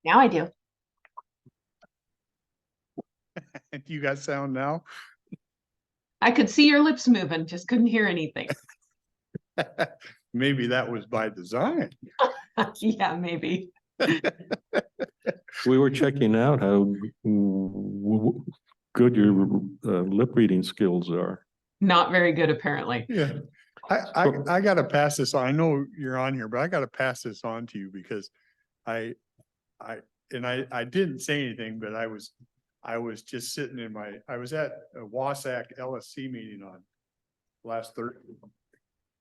Now I do. Do you got sound now? I could see your lips moving, just couldn't hear anything. Maybe that was by design. Yeah, maybe. We were checking out how good your lip reading skills are. Not very good, apparently. Yeah. I gotta pass this on. I know you're on here, but I gotta pass this on to you because I didn't say anything, but I was just sitting I was at a Wasac LSC meeting on last Thursday.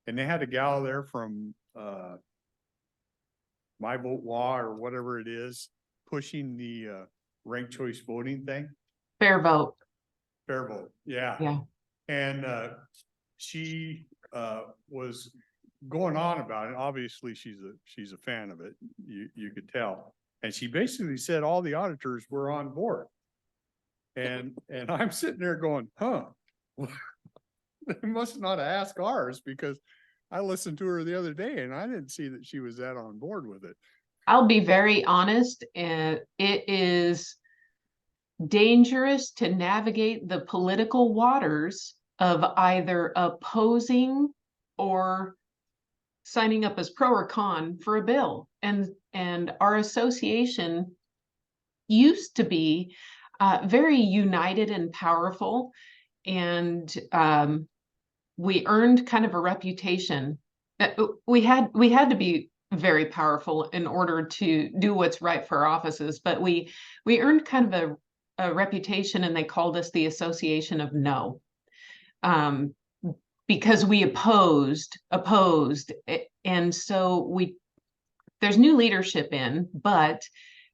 And they had a gal there from, My Vote Law or whatever it is, pushing the, ranked choice voting thing. Fair vote. Fair vote, yeah. Yeah. And she was going on about it. Obviously, she's a fan of it. You could tell. And she basically said all the auditors were on board. And I'm sitting there going, huh? They must not ask ours because I listened to her the other day and I didn't see that she was that on board with it. I'll be very honest, and it is dangerous to navigate the political waters of either opposing or signing up as pro or con for a bill. And our association used to be very united and powerful. And we earned kind of a reputation. We had to be very powerful in order to do what's right for our offices, but we earned kind of a reputation, and they called us the Association of No, because we opposed, and so there's new leadership in, but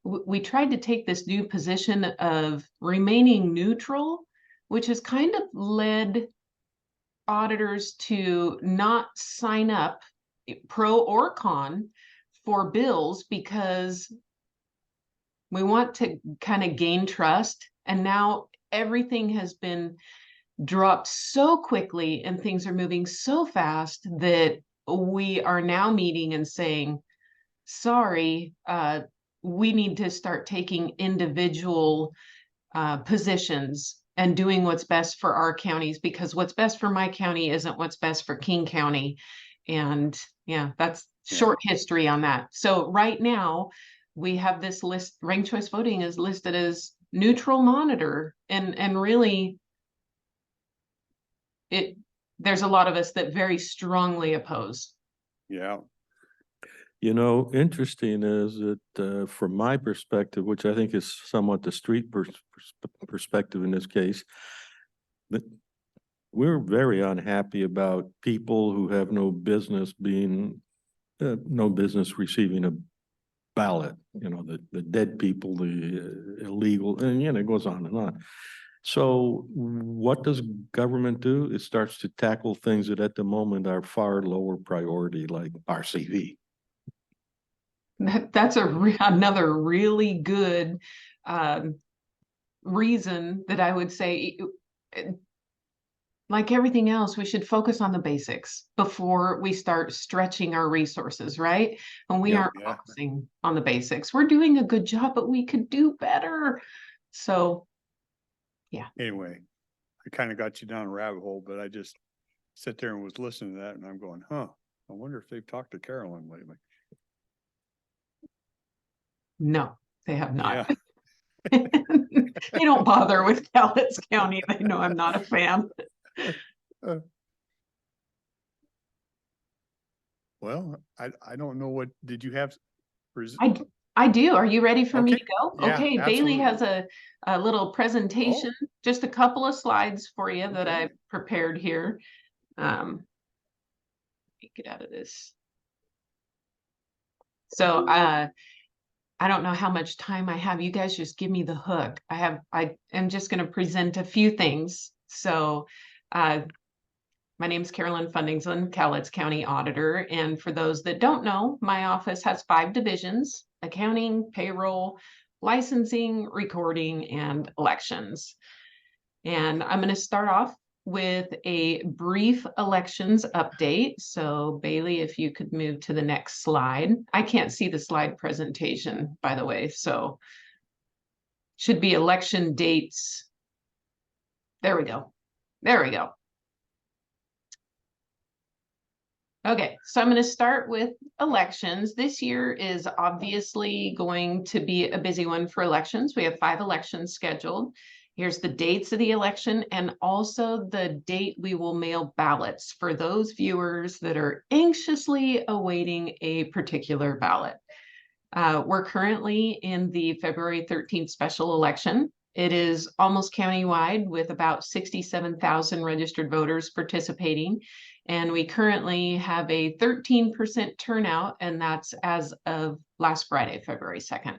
we tried to take this new position of remaining neutral, which has kind of led auditors to not sign up pro or con for bills because we want to kind of gain trust. And now everything has been dropped so quickly and things are moving so fast that we are now meeting and saying, sorry, we need to start taking individual positions and doing what's best for our counties, because what's best for my county isn't what's best for King County. And yeah, that's short history on that. So right now we have this list, ranked choice voting is listed as neutral monitor, and really there's a lot of us that very strongly oppose. Yeah. You know, interesting is that from my perspective, which I think is somewhat the street perspective in this case, that we're very unhappy about people who have no business receiving a ballot, you know, the dead people, the illegal, and it goes on and on. So what does government do? It starts to tackle things that at the moment are far lower priority, like RCV. That's another really good reason that I would say, like everything else, we should focus on the basics before we start stretching our resources, right? And we aren't focusing on the basics. We're doing a good job, but we could do better. So, yeah. Anyway, I kind of got you down a rabbit hole, but I just sat there and was listening to that and I'm going, huh, I wonder if they've talked to Carolyn lately. No, they have not. Yeah. They don't bother with Cowlitz County. They know I'm not a fan. Well, I don't know what, did you have? I do. Are you ready for me to go? Yeah, okay, Bailey has a little presentation, just a couple of slides for you that I prepared here. Let me get out of this. So I don't know how much time I have. You guys just give me the hook. I am just going to present a few things. So my name is Carolyn Fundingsland, Cowlitz County Auditor. And for those that don't know, my office has 5 divisions: accounting, payroll, licensing, recording, and elections. And I'm going to start off with a brief elections update. So Bailey, if you could move to the next slide. I can't see the slide presentation, by the way, so should be election dates. There we go. There we go. Okay, so I'm going to start with elections. This year is obviously going to be a busy one for elections. We have 5 elections scheduled. Here's the dates of the election and also the date we will mail ballots for those viewers that are anxiously awaiting a particular ballot. We're currently in the February 13th special election. It is almost countywide with about 67,000 registered voters participating. And we currently have a 13% turnout, and that's as of last Friday, February 2nd,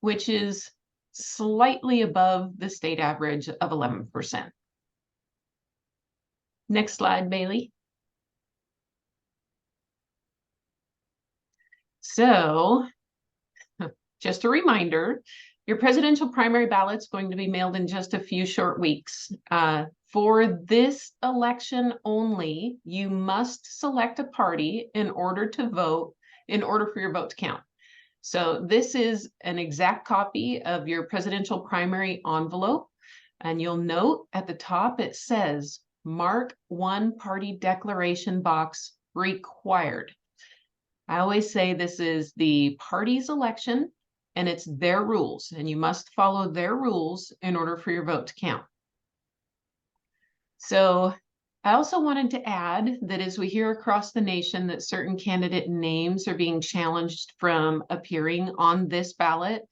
which is slightly above the state average of 11%. Next slide, Bailey. So, just a reminder, your presidential primary ballot's going to be mailed in just a few short weeks. For this election only, you must select a party in order to vote, in order for your vote to count. So this is an exact copy of your presidential primary envelope. And you'll note at the top, it says, mark one party declaration box required. I always say this is the party's election and it's their rules, and you must follow their rules in order for your vote to count. So I also wanted to add that as we hear across the nation that certain candidate names are being challenged from appearing on this ballot,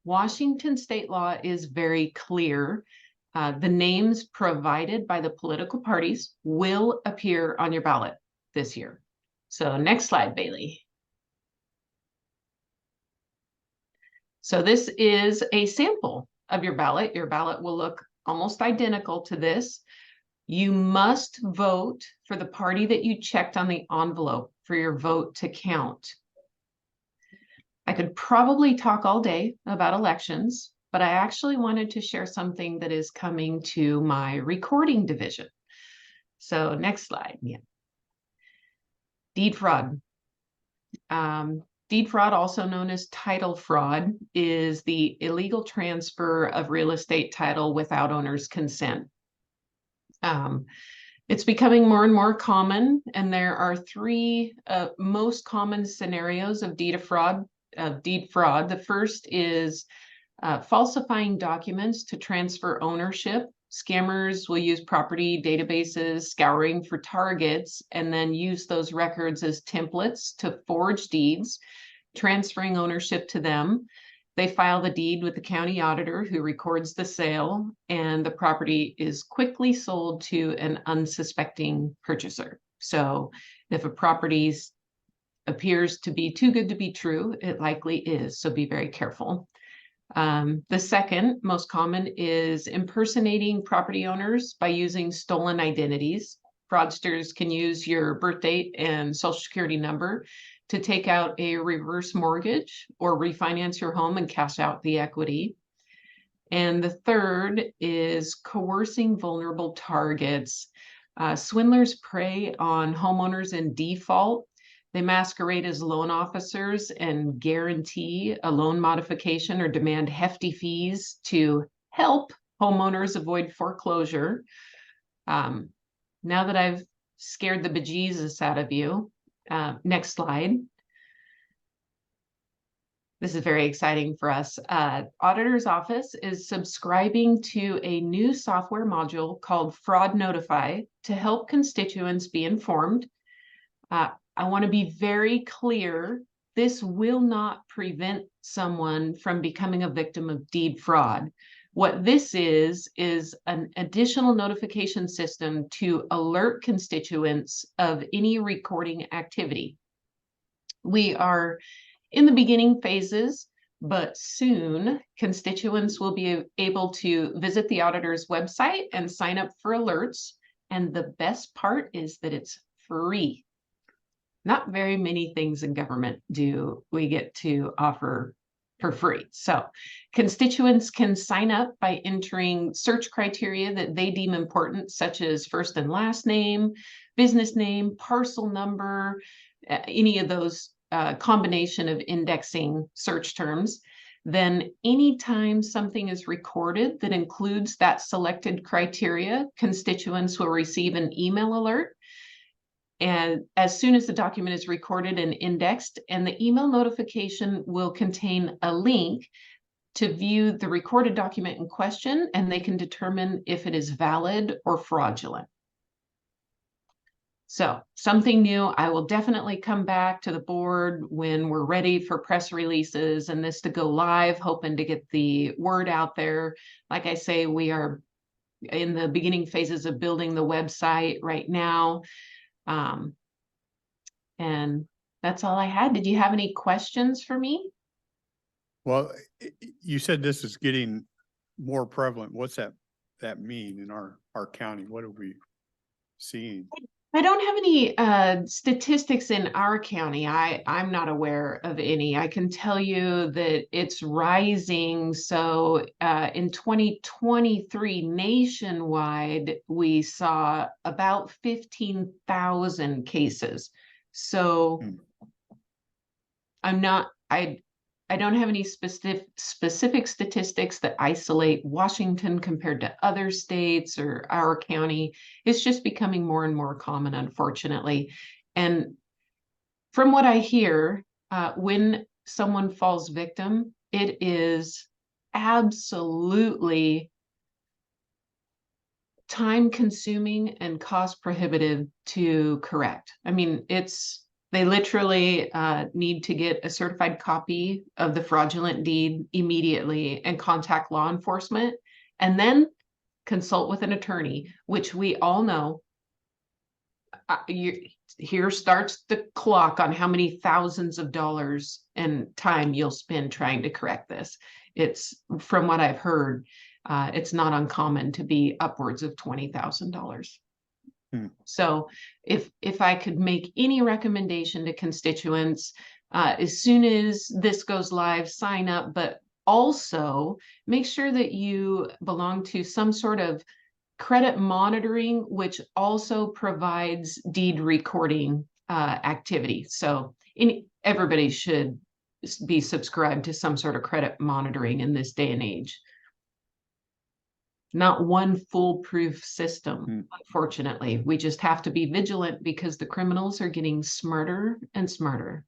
Washington state law is very clear. The names provided by the political parties will appear on your ballot this year. So next slide, Bailey. So this is a sample of your ballot. Your ballot will look almost identical to this. You must vote for the party that you checked on the envelope for your vote to count. I could probably talk all day about elections, but I actually wanted to share something that is coming to my recording division. So next slide. Yeah. Deed fraud. Deed fraud, also known as title fraud, is the illegal transfer of real estate title without owner's consent. It's becoming more and more common, and there are 3 most common scenarios of deed fraud. The first is falsifying documents to transfer ownership. Scammers will use property databases, scouring for targets, and then use those records as templates to forge deeds, transferring ownership to them. They file the deed with the county auditor who records the sale, and the property is quickly sold to an unsuspecting purchaser. So if a property appears to be too good to be true, it likely is. So be very careful. The second most common is impersonating property owners by using stolen identities. Fraudsters can use your birth date and social security number to take out a reverse mortgage or refinance your home and cash out the equity. And the third is coercing vulnerable targets. Swindlers prey on homeowners in default. They masquerade as loan officers and guarantee a loan modification or demand hefty fees to help homeowners avoid foreclosure. Now that I've scared the bejesus out of you, next slide. This is very exciting for us. Auditor's Office is subscribing to a new software module called Fraud Notify to help constituents be informed. I want to be very clear, this will not prevent someone from becoming a victim of deed fraud. What this is an additional notification system to alert constituents of any recording activity. We are in the beginning phases, but soon constituents will be able to visit the auditor's website and sign up for alerts. And the best part is that it's free. Not very many things in government do we get to offer for free. So constituents can sign up by entering search criteria that they deem important, such as first and last name, business name, parcel number, any of those combination of indexing search terms. Then anytime something is recorded that includes that selected criteria, constituents will receive an email alert. And as soon as the document is recorded and indexed, and the email notification will contain a link to view the recorded document in question, and they can determine if it is valid or fraudulent. So something new. I will definitely come back to the board when we're ready for press releases and this to go live, hoping to get the word out there. Like I say, we are in the beginning phases of building the website right now. And that's all I had. Did you have any questions for me? Well, you said this is getting more prevalent. What's that mean in our county? What are we seeing? I don't have any statistics in our county. I'm not aware of any. I can tell you that it's rising. So in 2023 nationwide, we saw about 15,000 cases. So I don't have any specific statistics that isolate Washington compared to other states or our county. It's just becoming more and more common, unfortunately. And from what I hear, when someone falls victim, it is absolutely time consuming and cost prohibitive to correct. I mean, they literally need to get a certified copy of the fraudulent deed immediately and contact law enforcement, and then consult with an attorney, which we all know. Here starts the clock on how many thousands of dollars and time you'll spend trying to correct this. It's, from what I've heard, it's not uncommon to be upwards of $20,000. So if I could make any recommendation to constituents, as soon as this goes live, sign up, but also make sure that you belong to some sort of credit monitoring, which also provides deed recording activity. So everybody should be subscribed to some sort of credit monitoring in this day and age. Not one foolproof system, unfortunately. We just have to be vigilant because the criminals are getting smarter and smarter.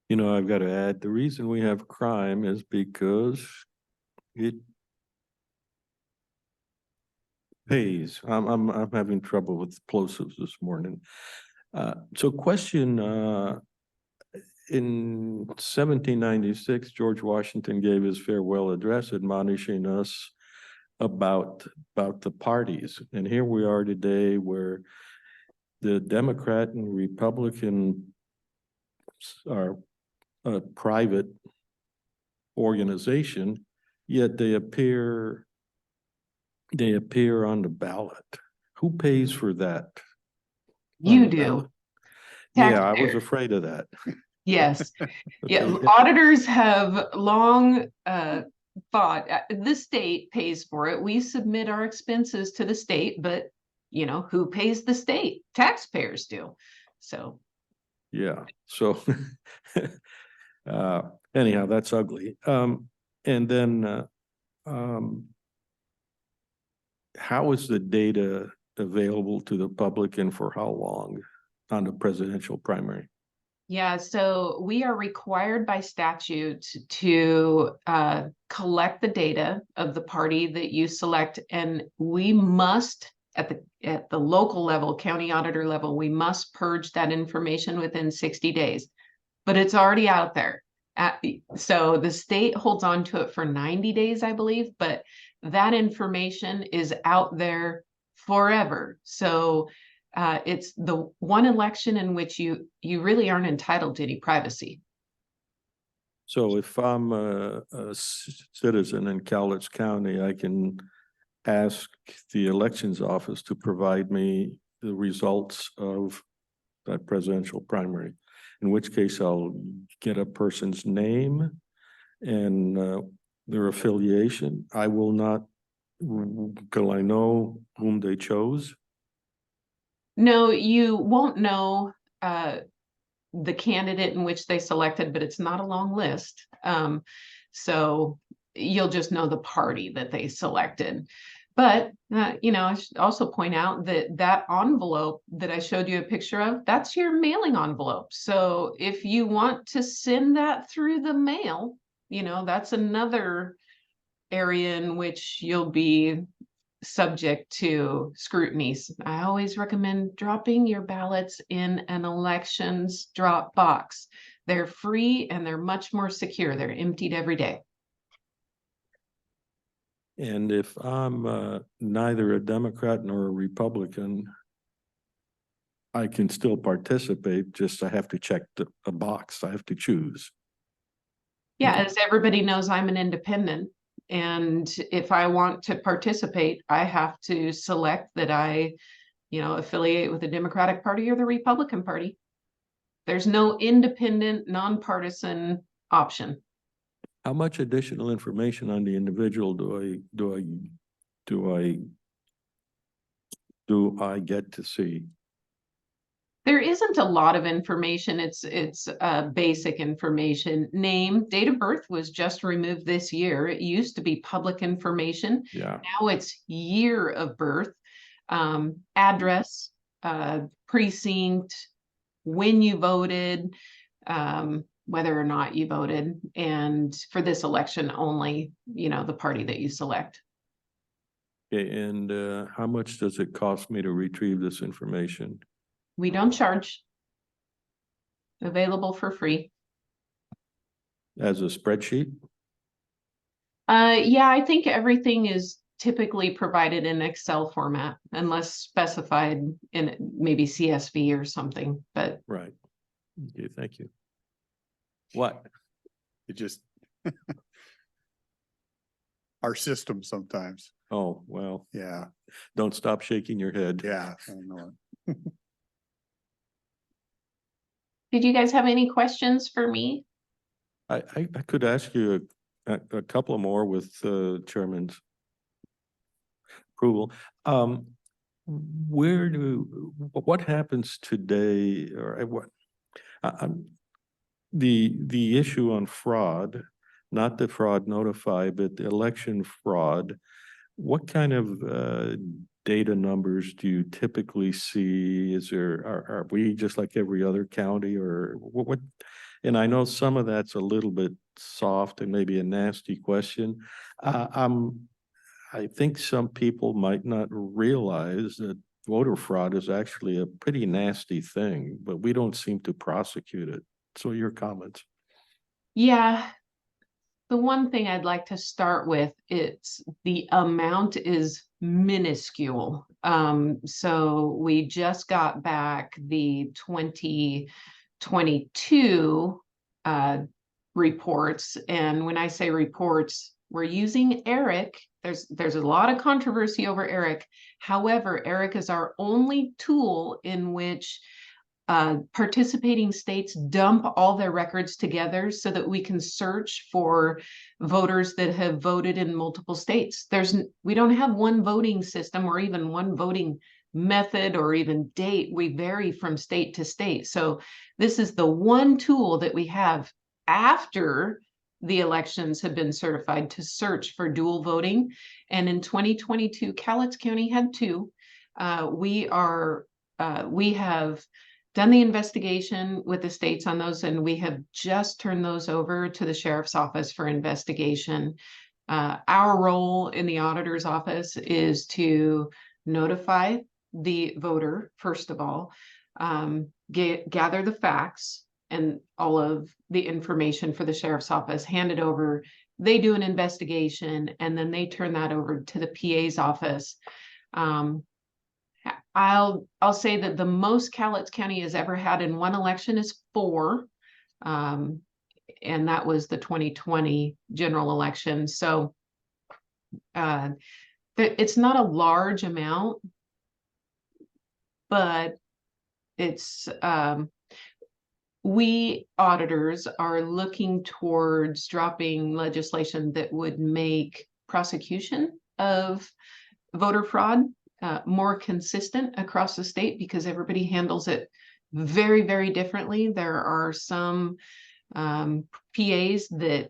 You know, I've got to add, the reason we have crime is because it pays. I'm having trouble with plosives this morning. So question, in 1796, George Washington gave his farewell address admonishing us about the parties. And here we are today where the Democrat and Republican are a private organization, yet they appear on the ballot. Who pays for that? You do. Yeah, I was Taxpayers. afraid of that. Yes. Yeah, Okay. auditors have long thought the state pays for it. We submit our expenses to the state, but who pays the state? Taxpayers do. So Yeah, so anyhow, that's ugly. And then how is the data available to the public and for how long on the presidential primary? yeah, so we are required by statute to collect the data of the party that you select, and we must, at the local level, county auditor level, we must purge that information within 60 days. But it's already out there. So the state holds on to it for 90 days, I believe, but that information is out there forever. So it's the one election in which you really aren't entitled to any privacy. So if I'm a citizen in Cowlitz County, I can ask the elections office to provide me the results of that presidential primary. in which case I'll get a person's name and their affiliation. I will not, till I know whom they chose. No, you won't know the candidate in which they selected, but it's not a long list. So you'll just know the party that they selected. But, you know, I should also point out that that envelope that I showed you a picture of, that's your mailing envelope. So if you want to send that through the mail, you know, that's another area in which you'll be subject to scrutinies. I always recommend dropping your ballots in an elections drop box. They're free and they're much more secure. They're emptied every day. And if I'm neither a Democrat nor a Republican, I can still participate, just I have to check a box, I have to choose. Yeah, Okay. as everybody knows, I'm an independent. And if I want to participate, I have to select that I, you know, affiliate with the Democratic Party or the Republican Party. There's no independent, nonpartisan option. How much additional information on the individual do I get to see? There isn't a lot of information. It's basic information. Name, date of birth was just removed this year. It used to be public information. Yeah. Now it's year of birth, address, precinct, when you voted, whether or not you voted, and for this election only, you know, the party that you select. Okay, and how much does it cost me to retrieve this information? We don't charge. Available for free. As a spreadsheet? Yeah, I think everything is typically provided in Excel format unless specified in maybe CSV or something, but Right. Okay, thank you. What? It just our system sometimes. Oh, well, Yeah, don't stop shaking your head. yeah, I know it. did you guys have any questions for me? I could ask you a couple more with Chairman's approval. What happens today, or what? The issue on fraud, not the fraud notify, but the election fraud. What kind of data numbers do you typically see? Is there, are we just like every other county, or what? And I know some of that's a little bit soft and maybe a nasty question. I think some people might not realize that voter fraud is actually a pretty nasty thing, but we don't seem to prosecute it. So your comments. Yeah, the one thing I'd like to start with, it's the amount is minuscule. So we just got back the 2022 reports. And when I say reports, we're using ERIC. There's a lot of controversy over ERIC. However, ERIC is our only tool in which participating states dump all their records together so that we can search for voters that have voted in multiple states. We don't have one voting system or even one voting method or even date. We vary from state to state. So this is the one tool that we have after the elections have been certified to search for dual voting. And in 2022, Cowlitz County had two. We have done the investigation with the states on those, and we have just turned those over to the sheriff's office for investigation. Our role in the auditor's office is to notify the voter, first of all, gather the facts and all of the information for the sheriff's office, hand it over. They do an investigation, and then they turn that over to the PA's office. I'll say that the most Cowlitz County has ever had in one election is 4. And that was the 2020 general election. So it's not a large amount, but it's we auditors are looking towards dropping legislation that would make prosecution of voter fraud more consistent across the state, because everybody handles it very, very differently. There are some PAs that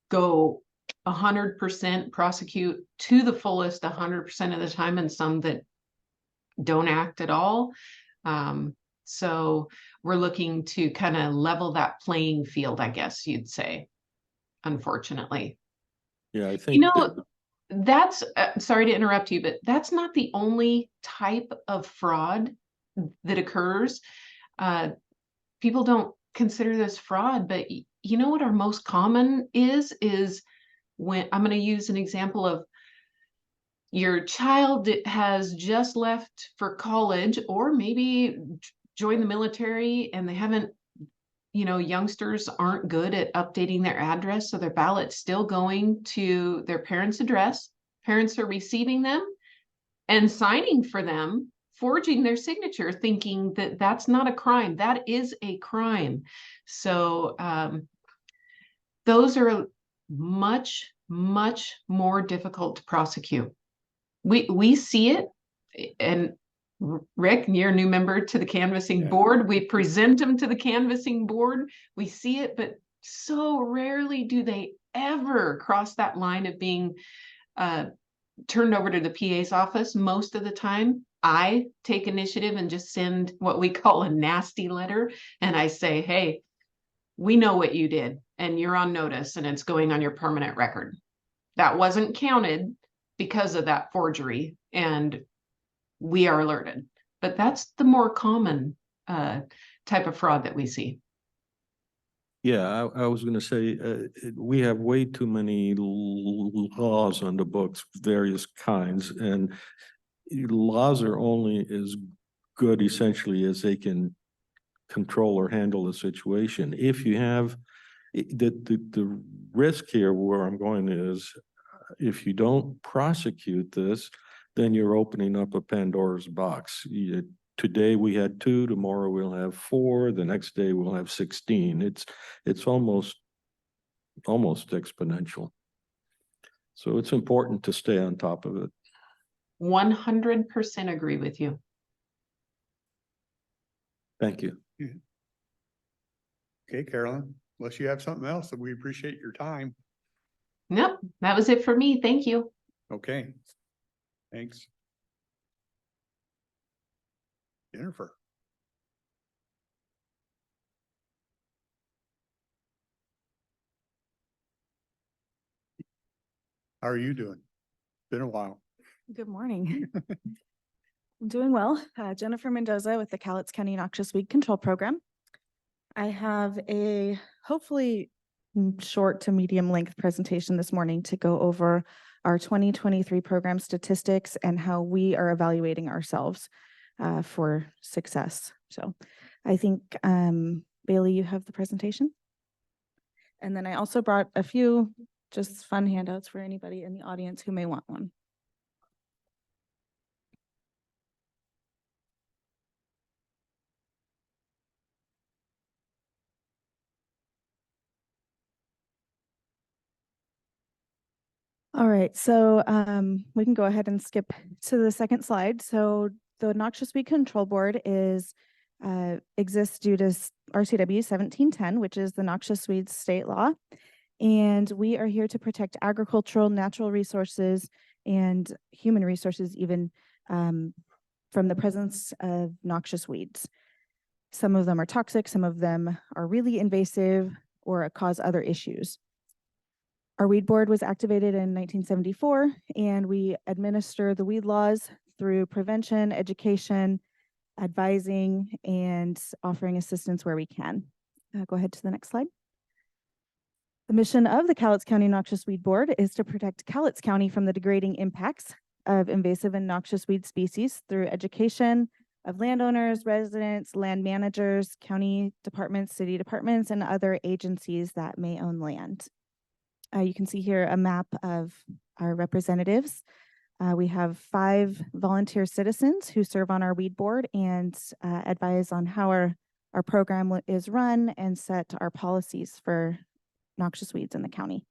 go 100% prosecute to the fullest 100% of the time, and some that don't act at all. So we're looking to kind of level that playing field, I guess you'd say, unfortunately. Yeah, I You think. know, that's, sorry to interrupt you, but that's not the only type of fraud that occurs. People don't consider this fraud, but you know what our most common is when, I'm going to use an example of your child that has just left for college, or maybe joined the military, and they haven't, youngsters aren't good at updating their address, so their ballot's still going to their parents' address. Parents are receiving them and signing for them, forging their signature, thinking that that's not a crime. That is a crime. So those are much, much more difficult to prosecute. We see it, and Rick, you're a new member to the canvassing Yeah. board. We present them to the canvassing board. We see it, but so rarely do they ever cross that line of being turned over to the PA's office. Most of the time, I take initiative and just send what we call a nasty letter. And I say, hey, we know what you did, and you're on notice, and it's going on your permanent record. That wasn't counted because of that forgery, and we are alerted. But that's the more common type of fraud that we see. Yeah, I was gonna say, we have way too many laws on the books, various kinds, and laws are only as good essentially as they can control or handle the situation. If you have, the risk here where I'm going is, if you don't prosecute this, then you're opening up a Pandora's box. Today we had 2, tomorrow we'll have 4, the next day we'll have 16. It's almost exponential. So it's important to stay on top of it. 100% agree with you. Thank you. Okay, Carolyn, unless you have something else, that we appreciate your time. Nope, that was it for me. Thank you. Okay. Thanks. Jennifer. How are you doing? Been a while. Good morning. I'm doing well. Jennifer Mendoza with the Cowlitz County Noxious Weed Control Program. I have a hopefully short to medium length presentation this morning to go over our 2023 program statistics and how we are evaluating ourselves for success. So I think, Bailey, you have the presentation. And then I also brought a few just fun handouts for anybody in the audience who may want one. All right, so we can go ahead and skip to the second slide. So the Noxious Weed Control Board exists due to RCW 1710, which is the noxious weeds state law. And we are here to protect agricultural, natural resources, and human resources, even from the presence of noxious weeds. Some of them are toxic, some of them are really invasive or cause other issues. Our weed board was activated in 1974, and we administer the weed laws through prevention, education, advising, and offering assistance where we can. Go ahead to the next slide. The mission of the Cowlitz County Noxious Weed Board is to protect Cowlitz County from the degrading impacts of invasive and noxious weed species through education of landowners, residents, land managers, county departments, city departments, and other agencies that may own land. You can see here a map of our representatives. We have 5 volunteer citizens who serve on our weed board and advise on how our our program is run and set our policies for noxious weeds in the county.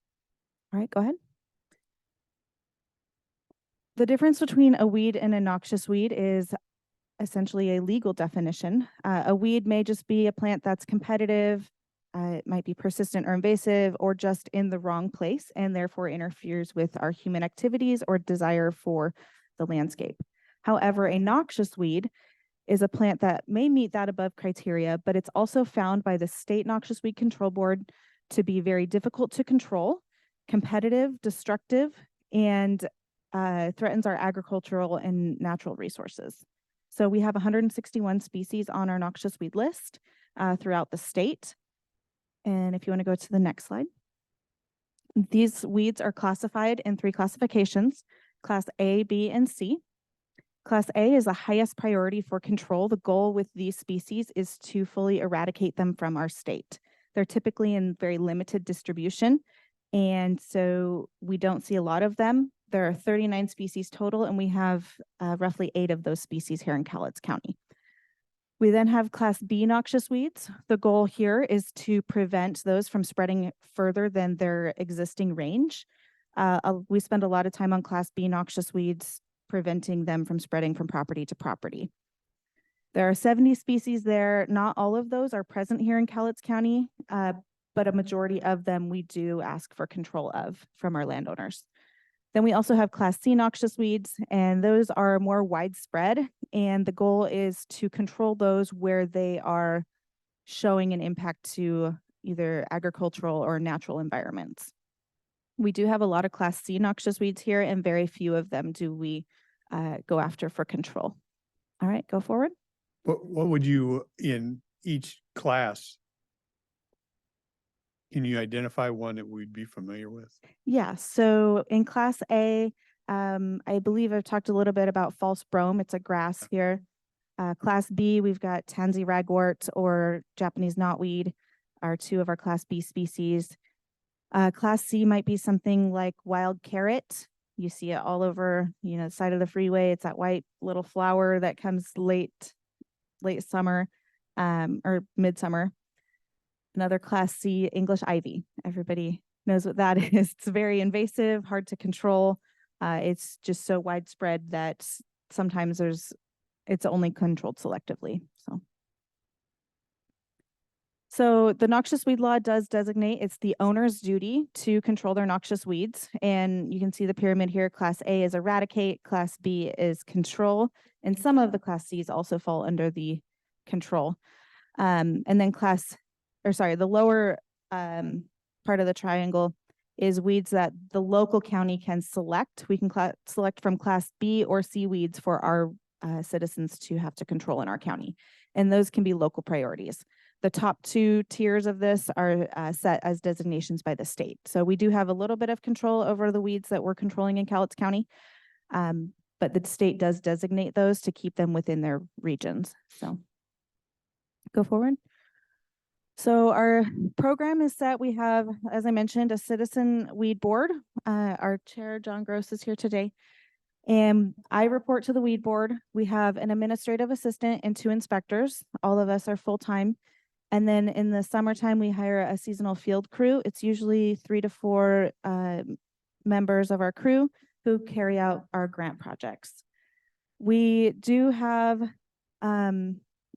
All right, go ahead. The difference between a weed and a noxious weed is essentially a legal definition. A weed may just be a plant that's competitive, it might be persistent or invasive, or just in the wrong place and therefore interferes with our human activities or desire for the landscape. However, a noxious weed is a plant that may meet that above criteria, but it's also found by the State Noxious Weed Control Board to be very difficult to control, competitive, destructive, and threatens our agricultural and natural resources. So we have 161 species on our noxious weed list throughout the state. And if you want to go to the next slide. These weeds are classified in 3 classifications, Class A, B, and C. Class A is the highest priority for control. The goal with these species is to fully eradicate them from our state. They're typically in very limited distribution, and so we don't see a lot of them. There are 39 species total, and we have roughly 8 of those species here in Cowlitz County. We then have Class B noxious weeds. The goal here is to prevent those from spreading further than their existing range. We spend a lot of time on Class B noxious weeds, preventing them from spreading from property to property. There are 70 species there. Not all of those are present here in Cowlitz County, but a majority of them we do ask for control of from our landowners. Then we also have Class C noxious weeds, and those are more widespread, and the goal is to control those where they are showing an impact to either agricultural or natural environments. We do have a lot of Class C noxious weeds here, and very few of them do we go after for control. All right, go forward. What would you, in each class, can you identify one that we'd be familiar with? Yeah, so in Class A, I believe I've talked a little bit about false brome. It's a grass here. Class B, we've got tansy ragwort or Japanese knotweed are 2 of our Class B species. Class C might be something like wild carrot. You see it all over, the side of the freeway. It's that white little flower that comes late summer or midsummer. Another Class C, English ivy. Everybody knows what that is. It's very invasive, hard to control. It's just so widespread that sometimes it's only controlled selectively. So the noxious weed law does designate it's the owner's duty to control their noxious weeds. And you can see the pyramid here. Class A is eradicate, Class B is control, and some of the Class C's also fall under the control. And then the lower part of the triangle is weeds that the local county can select. We can select from Class B or C weeds for our citizens to have to control in our county. And those can be local priorities. The top 2 tiers of this are set as designations by the state. So we do have a little bit of control over the weeds that we're controlling in Cowlitz County, but the state does designate those to keep them within their regions. So go forward. So our program is set. We have, as I mentioned, a citizen weed board. Our chair, John Gross, is here today. And I report to the weed board. We have an administrative assistant and 2 inspectors. All of us are full-time. And then in the summertime, we hire a seasonal field crew. It's usually 3 to 4 members of our crew who carry out our grant projects. We do have a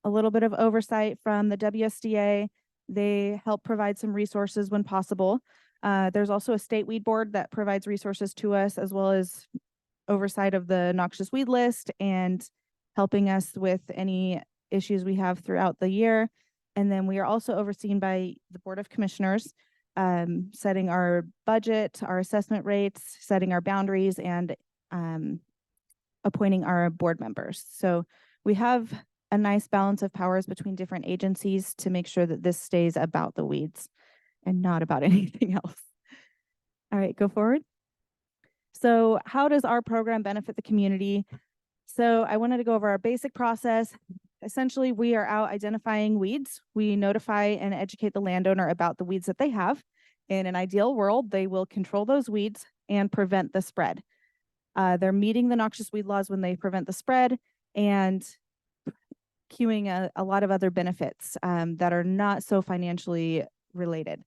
little bit of oversight from the WSDA. They help provide some resources when possible. There's also a state weed board that provides resources to us, as well as oversight of the noxious weed list and helping us with any issues we have throughout the year. And then we are also overseen by the Board of Commissioners, setting our budget, our assessment rates, setting our boundaries, and appointing our board members. So we have a nice balance of powers between different agencies to make sure that this stays about the weeds and not about anything else. All right, go forward. So how does our program benefit the community? So I wanted to go over our basic process. Essentially, we are out identifying weeds. We notify and educate the landowner about the weeds that they have. In an ideal world, they will control those weeds and prevent the spread. They're meeting the noxious weed laws when they prevent the spread, and queuing a lot of other benefits that are not so financially related.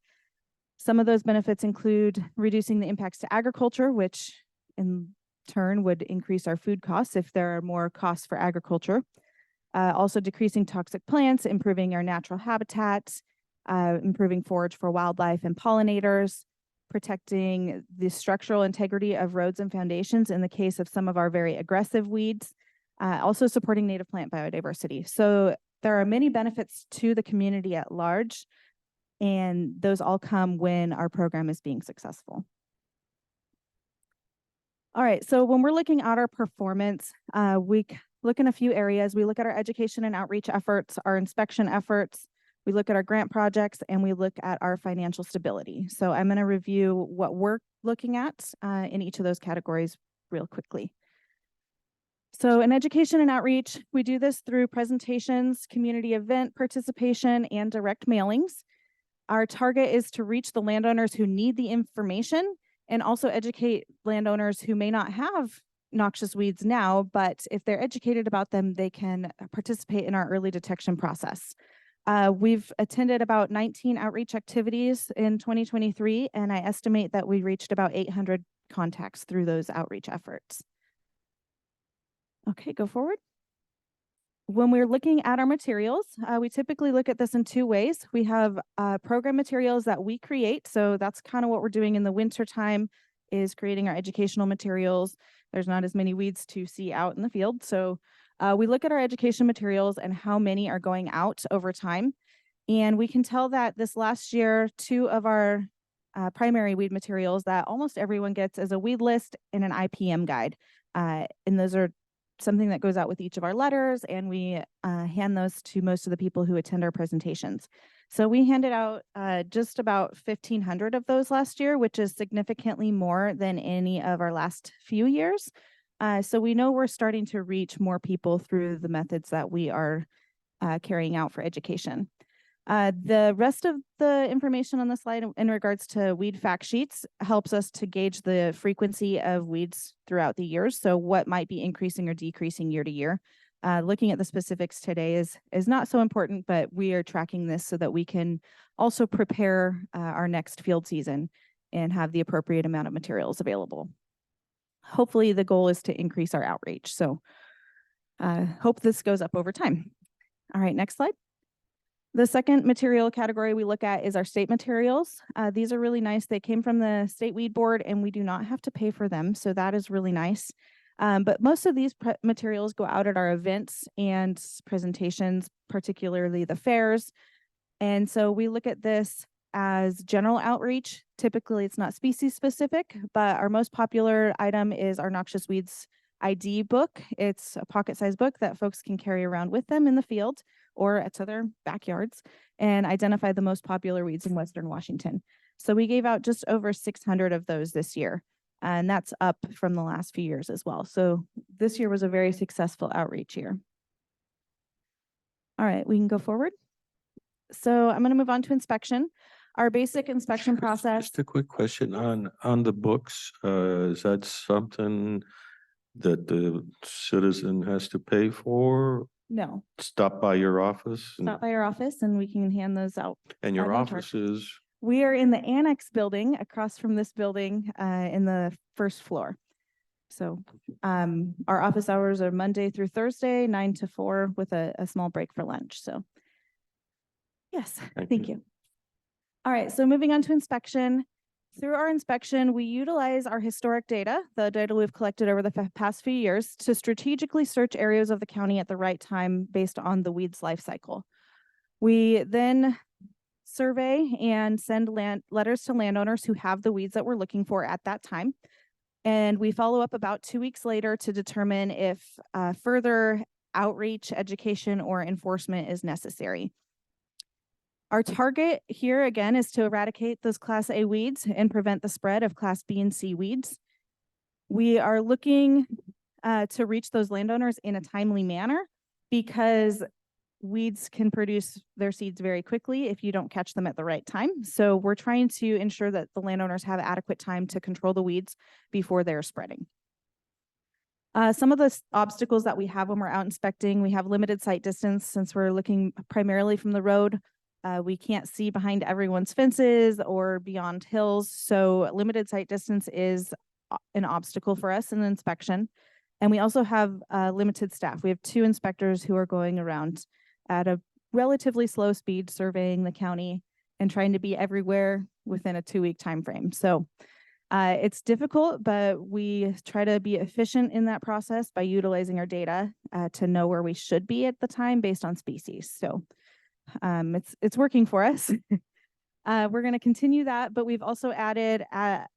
Some of those benefits include reducing the impacts to agriculture, which in turn would increase our food costs if there are more costs for agriculture. Also decreasing toxic plants, improving our natural habitat, improving forage for wildlife and pollinators, protecting the structural integrity of roads and foundations in the case of some of our very aggressive weeds, also supporting native plant biodiversity. So there are many benefits to the community at large, and those all come when our program is being successful. All right, so when we're looking at our performance, we look in a few areas. We look at our education and outreach efforts, our inspection efforts, we look at our grant projects, and we look at our financial stability. So I'm going to review what we're looking at in each of those categories real quickly. So in education and outreach, we do this through presentations, community event participation, and direct mailings. Our target is to reach the landowners who need the information and also educate landowners who may not have noxious weeds now, but if they're educated about them, they can participate in our early detection process. We've attended about 19 outreach activities in 2023, and I estimate that we reached about 800 contacts through those outreach efforts. Okay, go forward. When we're looking at our materials, we typically look at this in two ways. We have program materials that we create. So that's kind of what we're doing in the winter time, is creating our educational materials. There's not as many weeds to see out in the field. So we look at our education materials and how many are going out over time. And we can tell that this last year, 2 of our primary weed materials that almost everyone gets is a weed list and an IPM guide. And those are something that goes out with each of our letters, and we hand those to most of the people who attend our presentations. So we handed out just about 1,500 of those last year, which is significantly more than any of our last few years. So we know we're starting to reach more people through the methods that we are carrying out for education. The rest of the information on the slide in regards to weed fact sheets helps us to gauge the frequency of weeds throughout the years. So what might be increasing or decreasing year to year. Looking at the specifics today is not so important, but we are tracking this so that we can also prepare our next field season and have the appropriate amount of materials available. Hopefully the goal is to increase our outreach. So hope this goes up over time. All right, next slide. The second material category we look at is our state materials. These are really nice. They came from the State Weed Board, and we do not have to pay for them. So that is really nice. But most of these materials go out at our events and presentations, particularly the fairs. And so we look at this as general outreach. Typically, it's not species specific, but our most popular item is our Noxious Weeds ID book. It's a pocket-sized book that folks can carry around with them in the field or to their backyards and identify the most popular weeds in Western Washington. So we gave out just over 600 of those this year, and that's up from the last few years as well. So this year was a very successful outreach year. All right, we can go forward. So I'm going to move on to inspection. Our basic inspection process. Just a quick question on the books. Is that something that the citizen has to pay for? No. Stop by your office? Stop by our office and we can hand those out. And your no charge. office is? We are in the annex building across from this building in the first floor. So our office hours are Monday through Thursday, 9 to 4 with a small break for lunch. So yes, thank you. All right, so moving on to inspection. Through our inspection, we utilize our historic data, the data we've collected over the past few years, to strategically search areas of the county at the right time based on the weed's life cycle. We then survey and send letters to landowners who have the weeds that we're looking for at that time. And we follow up about 2 weeks later to determine if further outreach, education, or enforcement is necessary. Our target here again is to eradicate those Class A weeds and prevent the spread of Class B and C weeds. We are looking to reach those landowners in a timely manner because weeds can produce their seeds very quickly if you don't catch them at the right time. So we're trying to ensure that the landowners have adequate time to control the weeds before they're spreading. Some of the obstacles that we have when we're out inspecting, we have limited sight distance since we're looking primarily from the road. We can't see behind everyone's fences or beyond hills. So limited sight distance is an obstacle for us in the inspection. And we also have limited staff. We have 2 inspectors who are going around at a relatively slow speed surveying the county and trying to be everywhere within a 2-week time frame. So it's difficult, but we try to be efficient in that process by utilizing our data to know where we should be at the time based on species. So it's working for us. We're going to continue that, but we've also added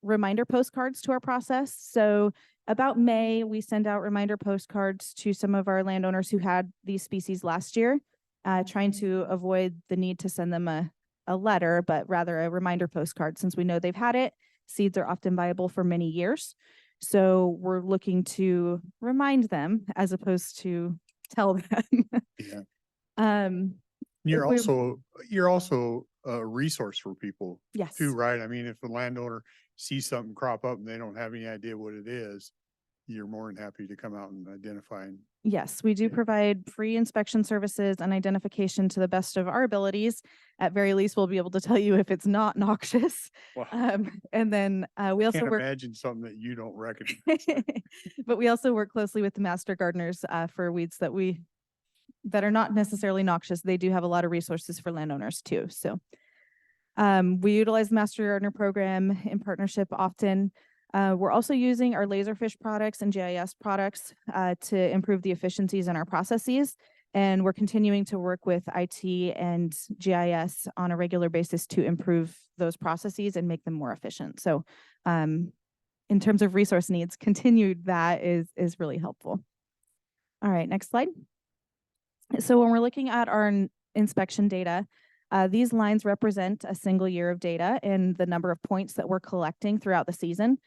reminder postcards to our process. So about May, we send out reminder postcards to some of our landowners who had these species last year, trying to avoid the need to send them a letter, but rather a reminder postcard since we know they've had it. Seeds are often viable for many years. So we're looking to remind them as opposed to tell them. Yeah. You're if we- also a resource for people Yes. too, right? I mean, if a landowner sees something crop up and they don't have any idea what it is, you're more than happy to come out and identify. Yes, we do provide free inspection services and identification to the best of our abilities. At very least, we'll be able to tell you if it's not noxious. Wow. And then we also Can't work, imagine something that you don't recognize. but we also work closely with the master gardeners for weeds that are not necessarily noxious. They do have a lot of resources for landowners too. So we utilize the Master Gardener program in partnership often. We're also using our Laserfish products and GIS products to improve the efficiencies in our processes. And we're continuing to work with IT and GIS on a regular basis to improve those processes and make them more efficient. So in terms of resource needs, continued that is really helpful. All right, next slide. So when we're looking at our inspection data, these lines represent a single year of data and the number of points that we're collecting throughout the season.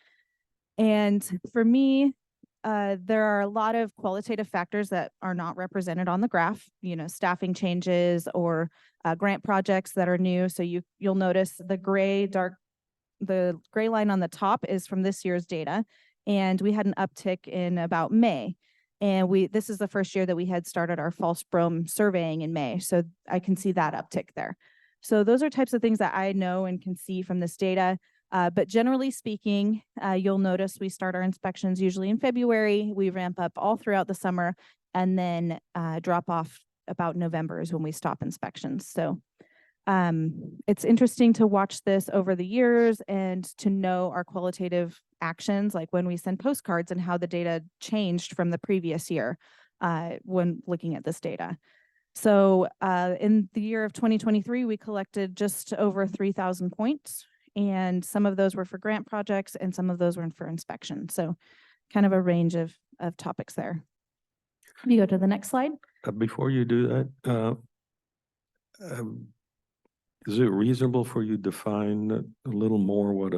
And for me, there are a lot of qualitative factors that are not represented on the graph, staffing changes or grant projects that are new. So you'll notice the gray line on the top is from this year's data. And we had an uptick in about May. And this is the first year that we had started our false brome surveying in May. So I can see that uptick there. So those are types of things that I know and can see from this data. But generally speaking, you'll notice we start our inspections usually in February. We ramp up all throughout the summer and then drop off about November is when we stop inspections. So it's interesting to watch this over the years and to know our qualitative actions, like when we send postcards and how the data changed from the previous year when looking at this data. So in the year of 2023, we collected just over 3,000 points, and some of those were for grant projects and some of those were for inspection. So kind of a range of topics there. Can you go to the next slide? Before you do that, is it reasonable for you to define a little more what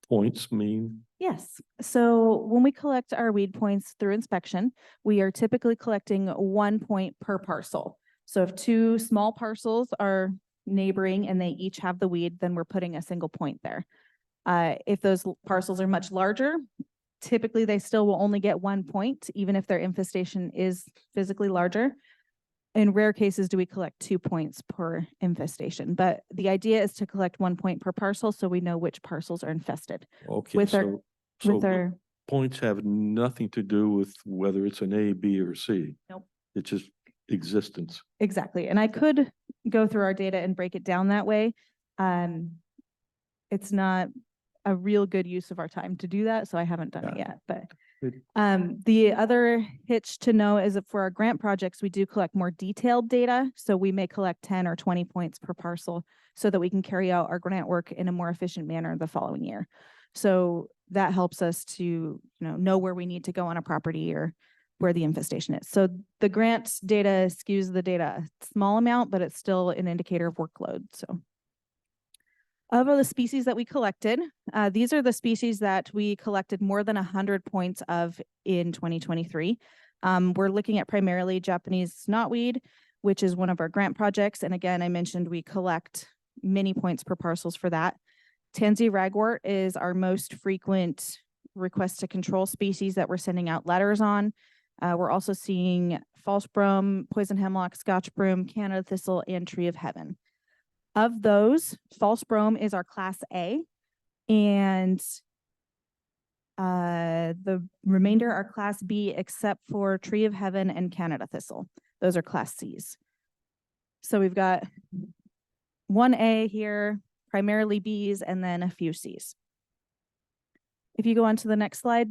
points mean? Yes. So when we collect our weed points through inspection, we are typically collecting 1 point per parcel. So if 2 small parcels are neighboring and they each have the weed, then we're putting a single point there. If those parcels are much larger, typically they still will only get 1 point, even if their infestation is physically larger. In rare cases, do we collect 2 points per infestation, but the idea is to collect 1 point per parcel so we know which parcels are infested. Okay, With our- so With our, points have nothing to do with whether it's an A, B, or C. Nope. It's just existence. exactly. And I could go through our data and break it down that way. It's not a real good use of our time to do that, so I haven't done it yet, but Good. the other hitch to know is that for our grant projects, we do collect more detailed data. So we may collect 10 or 20 points per parcel so that we can carry out our grant work in a more efficient manner the following year. So that helps us to know where we need to go on a property or where the infestation is. So the grant data skews the data a small amount, but it's still an indicator of workload. So of the species that we collected, these are the species that we collected more than 100 points of in 2023. We're looking at primarily Japanese knotweed, which is one of our grant projects. And again, I mentioned we collect many points per parcels for that. Tansy ragwort is our most frequent request to control species that we're sending out letters on. We're also seeing false brome, poison hemlock, Scotch broom, Canada thistle, and tree of heaven. Of those, false brome is our class A, and the remainder are class B, except for tree of heaven and Canada thistle. Those are class Cs. So we've got 1A here, primarily Bs, and then a few Cs. If you go on to the next slide,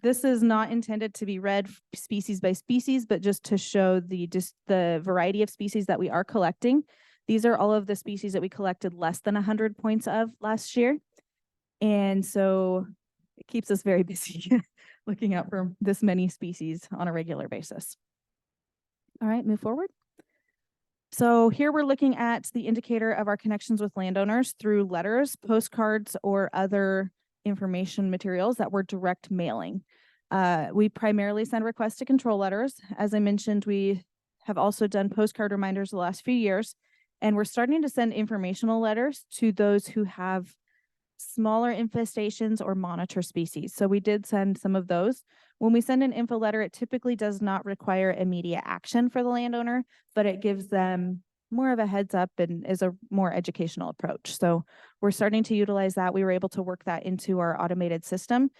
this is not intended to be read species by species, but just to show the variety of species that we are collecting. These are all of the species that we collected less than 100 points of last year. And so it keeps us very busy looking out for this many species on a regular basis. All right, move forward. So here we're looking at the indicator of our connections with landowners through letters, postcards, or other information materials that we're direct mailing. We primarily send requests to control letters. As I mentioned, we have also done postcard reminders the last few years, and we're starting to send informational letters to those who have smaller infestations or monitor species. So we did send some of those. When we send an info letter, it typically does not require immediate action for the landowner, but it gives them more of a heads up and is a more educational approach. So we're starting to utilize that. We were able to work that into our automated system,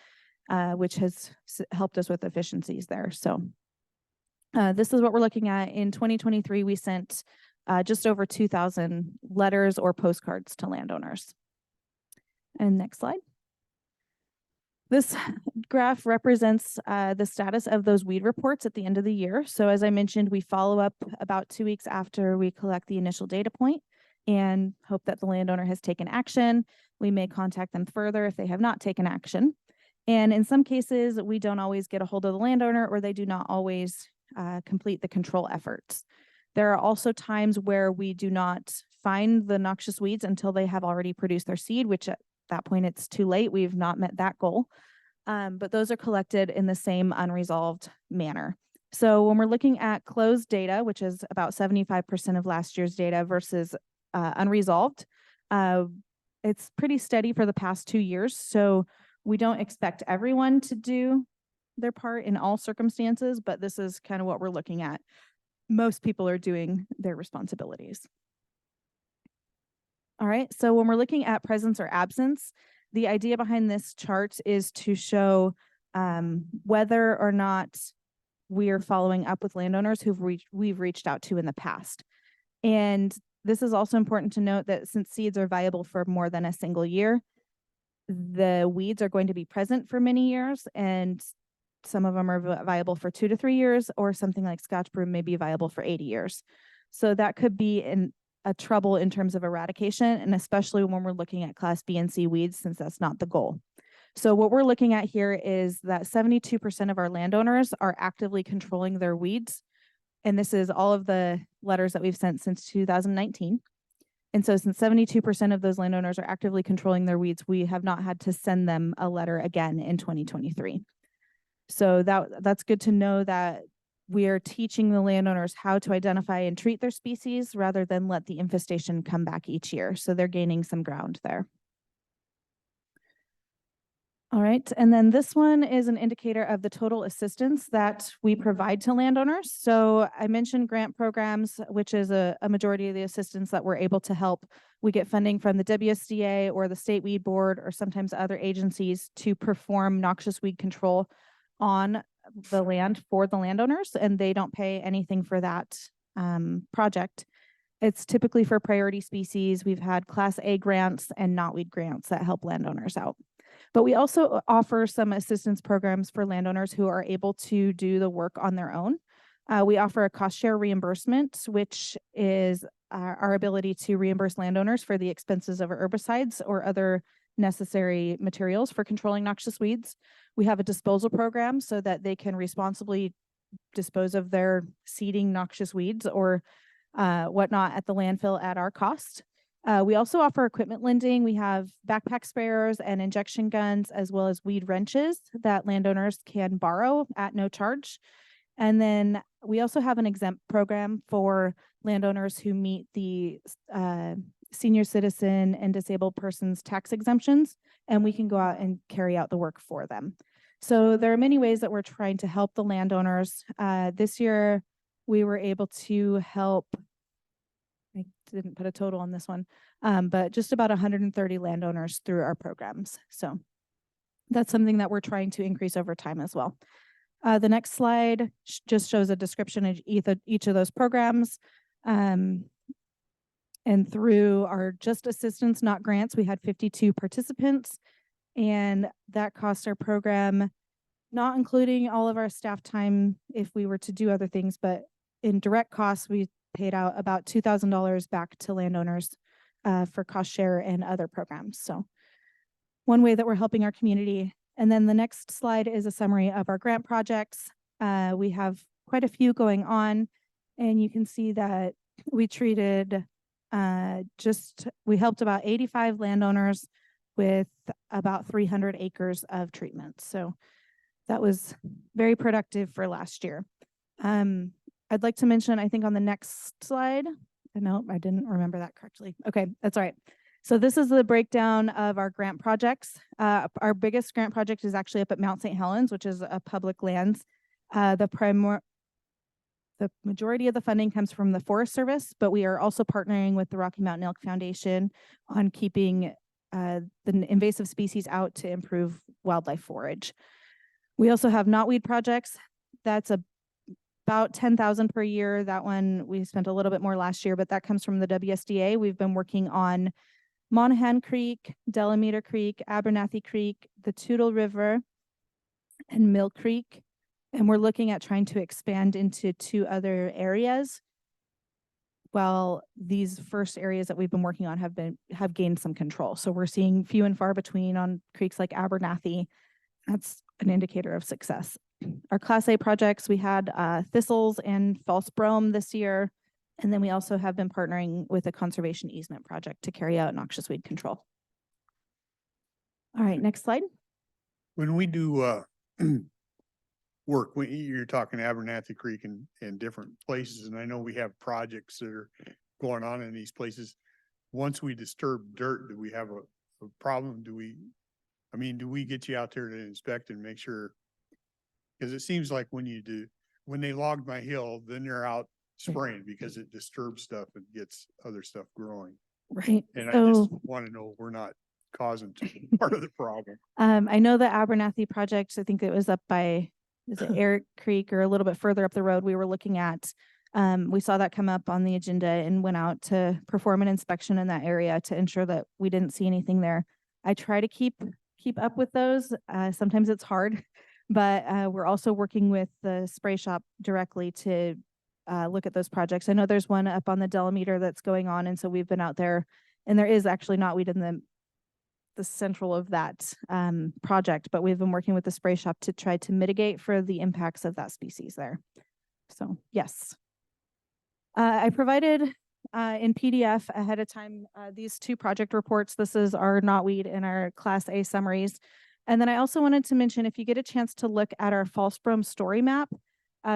which has helped us with efficiencies there. So this is what we're looking at. In 2023, we sent just over 2,000 letters or postcards to landowners. And next slide. This graph represents the status of those weed reports at the end of the year. So as I mentioned, we follow up about 2 weeks after we collect the initial data point and hope that the landowner has taken action. We may contact them further if they have not taken action. And in some cases, we don't always get a hold of the landowner, or they do not always complete the control efforts. There are also times where we do not find the noxious weeds until they have already produced their seed, which at that point it's too late. We've not met that goal. But those are collected in the same unresolved manner. So when we're looking at closed data, which is about 75% of last year's data versus unresolved, it's pretty steady for the past 2 years. So we don't expect everyone to do their part in all circumstances, but this is kind of what we're looking at. Most people are doing their responsibilities. All right, so when we're looking at presence or absence, the idea behind this chart is to show whether or not we are following up with landowners we've reached out to in the past. And this is also important to note that since seeds are viable for more than a single year, the weeds are going to be present for many years, and some of them are viable for 2 to 3 years, or something like Scotch broom may be viable for 80 years. So that could be a trouble in terms of eradication, and especially when we're looking at class B and C weeds, since that's not the goal. So what we're looking at here is that 72% of our landowners are actively controlling their weeds. And this is all of the letters that we've sent since 2019. And so since 72% of those landowners are actively controlling their weeds, we have not had to send them a letter again in 2023. So that's good to know that we are teaching the landowners how to identify and treat their species rather than let the infestation come back each year. So they're gaining some ground there. All right, and then this one is an indicator of the total assistance that we provide to landowners. So I mentioned grant programs, which is a majority of the assistance that we're able to help. We get funding from the WSDA or the State Weed Board or sometimes other agencies to perform noxious weed control on the land for the landowners, and they don't pay anything for that project. It's typically for priority species. We've had Class A grants and knotweed grants that help landowners out. But we also offer some assistance programs for landowners who are able to do the work on their own. We offer a cost share reimbursement, which is our ability to reimburse landowners for the expenses of herbicides or other necessary materials for controlling noxious weeds. We have a disposal program so that they can responsibly dispose of their seeding noxious weeds or whatnot at the landfill at our cost. We also offer equipment lending. We have backpack sprayers and injection guns, as well as weed wrenches that landowners can borrow at no charge. And then we also have an exempt program for landowners who meet the senior citizen and disabled persons tax exemptions, and we can go out and carry out the work for them. So there are many ways that we're trying to help the landowners. This year, we were able to help, I didn't put a total on this one, but just about 130 landowners through our programs. So that's something that we're trying to increase over time as well. The next slide just shows a description of each of those programs. And through our Just Assistance, Not Grants, we had 52 participants, and that cost our program, not including all of our staff time if we were to do other things, but in direct costs, we paid out about $2,000 back to landowners for cost share and other programs. So one way that we're helping our community. And then the next slide is a summary of our grant projects. We have quite a few going on, and you can see that we treated we helped about 85 landowners with about 300 acres of treatment. So that was very productive for last year. I'd like to mention, I think on the next slide, no, I didn't remember that correctly. Okay, that's all right. So this is the breakdown of our grant projects. Our biggest grant project is actually up at Mount St. Helens, which is a public lands. The majority of the funding comes from the Forest Service, but we are also partnering with the Rocky Mountain Elk Foundation on keeping the invasive species out to improve wildlife forage. We also have knotweed projects. That's about $10,000 per year. That one, we spent a little bit more last year, but that comes from the WSDA. We've been working on Monaghan Creek, Delameter Creek, Abernathy Creek, the Toutle River, and Mill Creek. And we're looking at trying to expand into 2 other areas. While these first areas that we've been working on have gained some control. So we're seeing few and far between on creeks like Abernathy. That's an indicator of success. Our Class A projects, we had thistles and false brome this year. And then we also have been partnering with a conservation easement project to carry out noxious weed control. All right, next slide. When we do work, when you're talking Abernathy Creek and different places, and I know we have projects that are going on in these places. Once we disturb dirt, do we have a problem? Do we get you out there to inspect and make sure? Because it seems like when they logged my hill, then they're out spraying because it disturbs stuff and gets other stuff growing. Right. And So, I just want to know we're not causing part of the problem. I know the Abernathy project, I think it was up by, is it Eric Creek or a little bit further up the road we were looking at. We saw that come up on the agenda and went out to perform an inspection in that area to ensure that we didn't see anything there. I try to keep up with those. Sometimes it's hard, but we're also working with the spray shop directly to look at those projects. I know there's one up on the Delameter that's going on, and so we've been out there, and there is actually knotweed in the central of that project, but we've been working with the spray shop to try to mitigate for the impacts of that species there. So yes. I provided in PDF ahead of time these 2 project reports. This is our knotweed and our Class A summaries. And then I also wanted to mention, if you get a chance to look at our false brome story map,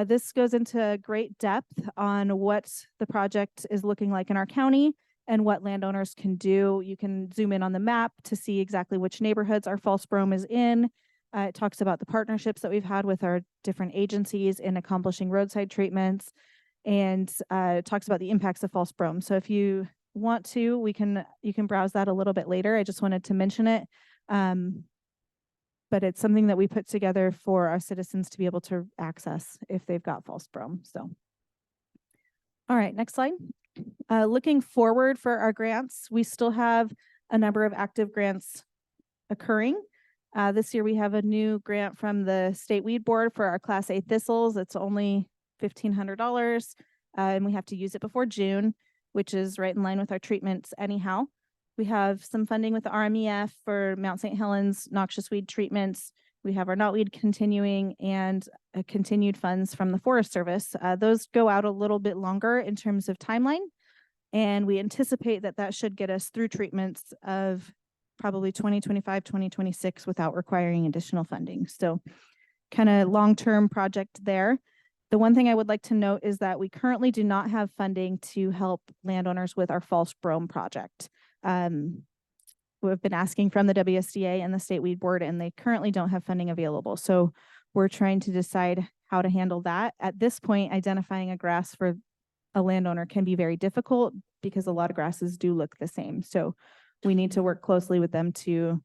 this goes into great depth on what the project is looking like in our county and what landowners can do. You can zoom in on the map to see exactly which neighborhoods our false brome is in. It talks about the partnerships that we've had with our different agencies in accomplishing roadside treatments, and it talks about the impacts of false brome. So if you want to, you can browse that a little bit later. I just wanted to mention it. But it's something that we put together for our citizens to be able to access if they've got false brome. So, all right, next slide. Looking forward for our grants, we still have a number of active grants occurring. This year we have a new grant from the State Weed Board for our Class A thistles. It's only $1,500, and we have to use it before June, which is right in line with our treatments anyhow. We have some funding with the RMEF for Mount St. Helens noxious weed treatments. We have our knotweed continuing, and continued funds from the Forest Service. Those go out a little bit longer in terms of timeline, and we anticipate that should get us through treatments of probably 2025, 2026 without requiring additional funding. So kind of long-term project there. The one thing I would like to note is that we currently do not have funding to help landowners with our false brome project. We've been asking from the WSDA and the State Weed Board, and they currently don't have funding available. So we're trying to decide how to handle that. At this point, identifying a grass for a landowner can be very difficult because a lot of grasses do look the same. So we need to work closely with them to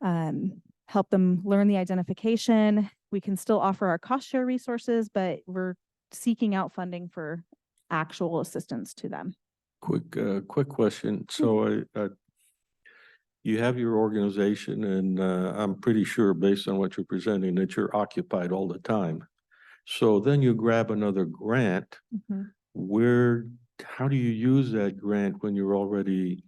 help them learn the identification. We can still offer our cost share resources, but we're seeking out funding for actual assistance to them. Quick question. So you have your organization and I'm pretty sure based on what you're presenting that you're occupied all the time. So then you grab another grant. How do you use that grant when you're already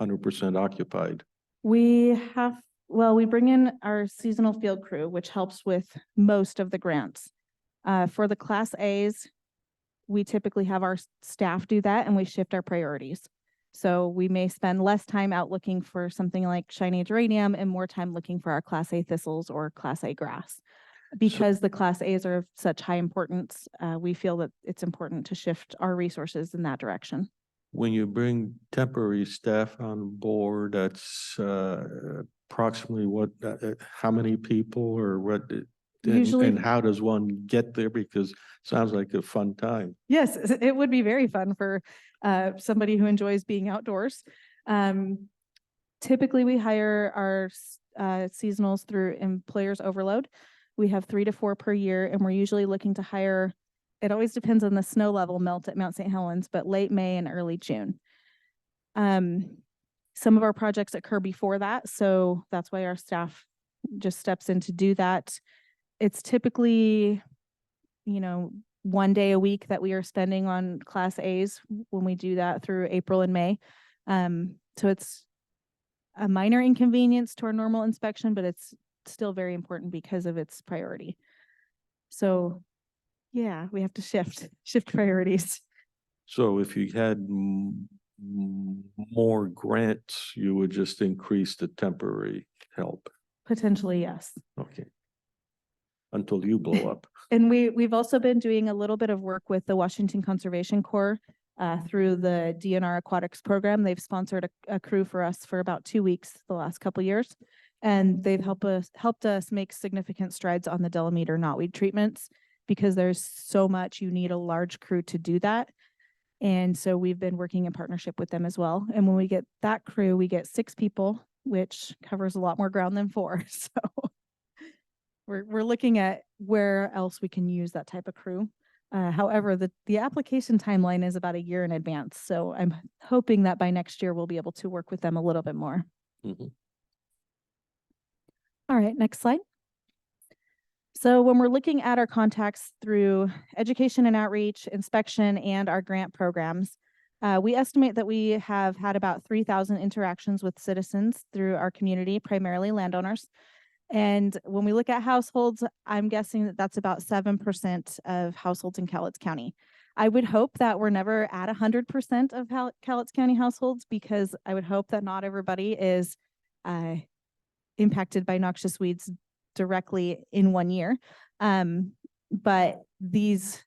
100% occupied? We bring in our seasonal field crew, which helps with most of the grants. For the Class A's, we typically have our staff do that and we shift our priorities. So we may spend less time out looking for something like shiny geranium and more time looking for our Class A thistles or Class A grass. Because the Class A's are of such high importance, we feel that it's important to shift our resources in that direction. When you bring temporary staff on board, that's approximately what, how many people or what? Usually- and how does one get there? Because it sounds like a fun time. Yes, it would be very fun for somebody who enjoys being outdoors. Typically, we hire our seasonals through Employers Overload. We have 3 to 4 per year, and we're usually looking to hire, it always depends on the snow level melt at Mount St. Helens, but late May and early June. Some of our projects occur before that, so that's why our staff just steps in to do that. It's typically, 1 day a week that we are spending on Class A's when we do that through April and May. So it's a minor inconvenience to our normal inspection, but it's still very important because of its priority. So yeah, we have to shift priorities. So if you had more grants, you would just increase the temporary help. Potentially, yes. Okay. Until you blow up. And we've also been doing a little bit of work with the Washington Conservation Corps through the DNR Aquatics program. They've sponsored a crew for us for about 2 weeks the last couple of years. And they've helped us make significant strides on the Delameter knotweed treatments because there's so much, you need a large crew to do that. And so we've been working in partnership with them as well. And when we get that crew, we get 6 people, which covers a lot more ground than 4. So we're looking at where else we can use that type of crew. However, the application timeline is about a year in advance. So I'm hoping that by next year, we'll be able to work with them a little bit more. Mm-hmm. All right, next slide. So when we're looking at our contacts through education and outreach, inspection, and our grant programs, we estimate that we have had about 3,000 interactions with citizens through our community, primarily landowners. And when we look at households, I'm guessing that that's about 7% of households in Cowlitz County. I would hope that we're never at 100% of Cowlitz County households, because I would hope that not everybody is impacted by noxious weeds directly in 1 year. But these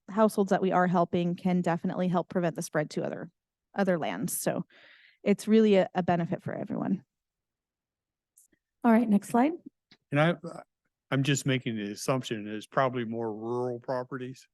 households that we are helping can definitely help prevent the spread to other lands. So it's really a benefit for everyone. All right, next slide. And I'm just making the assumption it's probably more rural properties.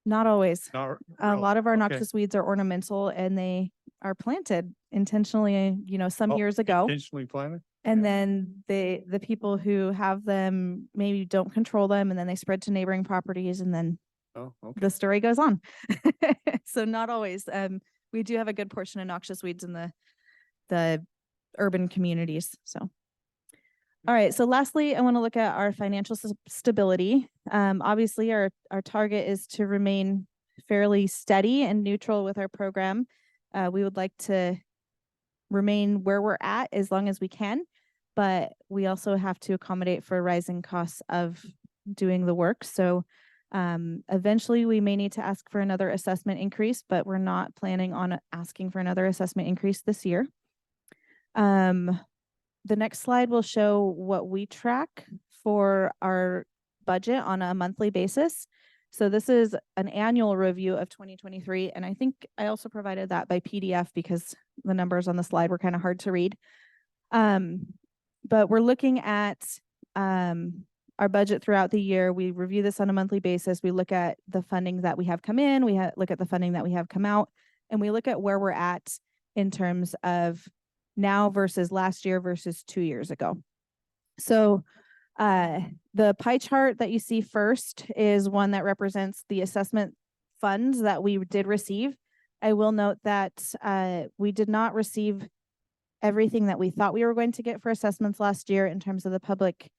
Not always. Not A lot of our okay. noxious weeds are ornamental and they are planted intentionally, some Oh, years ago. Intentionally planted? And then the people who have them maybe don't control them, and then they spread to neighboring properties, and then Oh, okay. the story goes on. So not always. We do have a good portion of noxious weeds in the urban communities. So. All right. So lastly, I want to look at our financial stability. Obviously, our target is to remain fairly steady and neutral with our program. We would like to remain where we're at as long as we can, but we also have to accommodate for rising costs of doing the work. So eventually we may need to ask for another assessment increase, but we're not planning on asking for another assessment increase this year. The next slide will show what we track for our budget on a monthly basis. So this is an annual review of 2023. And I think I also provided that by PDF because the numbers on the slide were kind of hard to read. But we're looking at our budget throughout the year. We review this on a monthly basis. We look at the funding that we have come in. We look at the funding that we have come out. And we look at where we're at in terms of now versus last year versus 2 years ago. So the pie chart that you see first is one that represents the assessment funds that we did receive. I will note that we did not receive everything that we thought we were going to get for assessments last year in terms of the public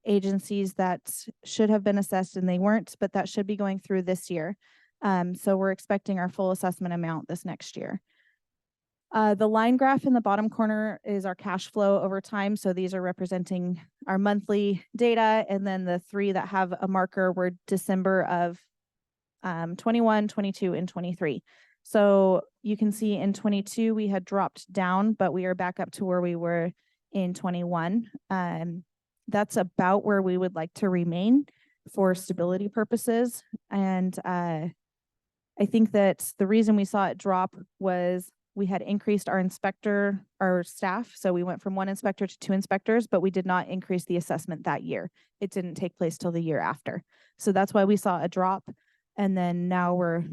agencies that should have been assessed and they weren't, but that should be going through this year. So we're expecting our full assessment amount this next year. The line graph in the bottom corner is our cash flow over time. So these are representing our monthly data. And then the three that have a marker were December of 21, 22, and 23. So you can see in 22, we had dropped down, but we are back up to where we were in 21. That's about where we would like to remain for stability purposes. And I think that the reason we saw it drop was we had increased our staff. So we went from 1 inspector to 2 inspectors, but we did not increase the assessment that year. It didn't take place till the year after. So that's why we saw a drop. And then now we're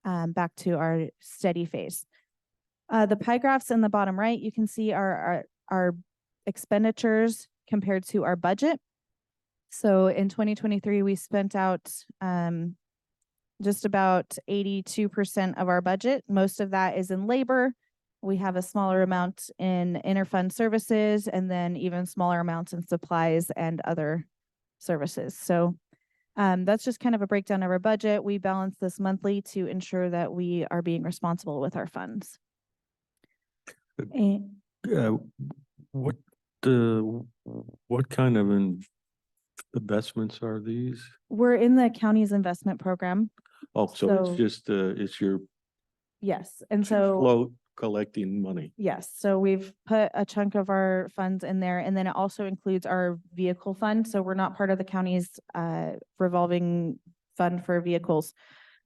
back to our steady phase. The pie graphs in the bottom right, you can see our expenditures compared to our budget. So in 2023, we spent out just about 82% of our budget. Most of that is in labor. We have a smaller amount in interfund services and then even smaller amounts in supplies and other services. So that's just kind of a breakdown of our budget. We balance this monthly to ensure that we are being responsible with our funds. And What kind of investments are these? we're in the county's investment program. Oh, so So- it's just, it's your Yes. And so float collecting money. yes, so we've put a chunk of our funds in there, and then it also includes our vehicle fund. So we're not part of the county's revolving fund for vehicles.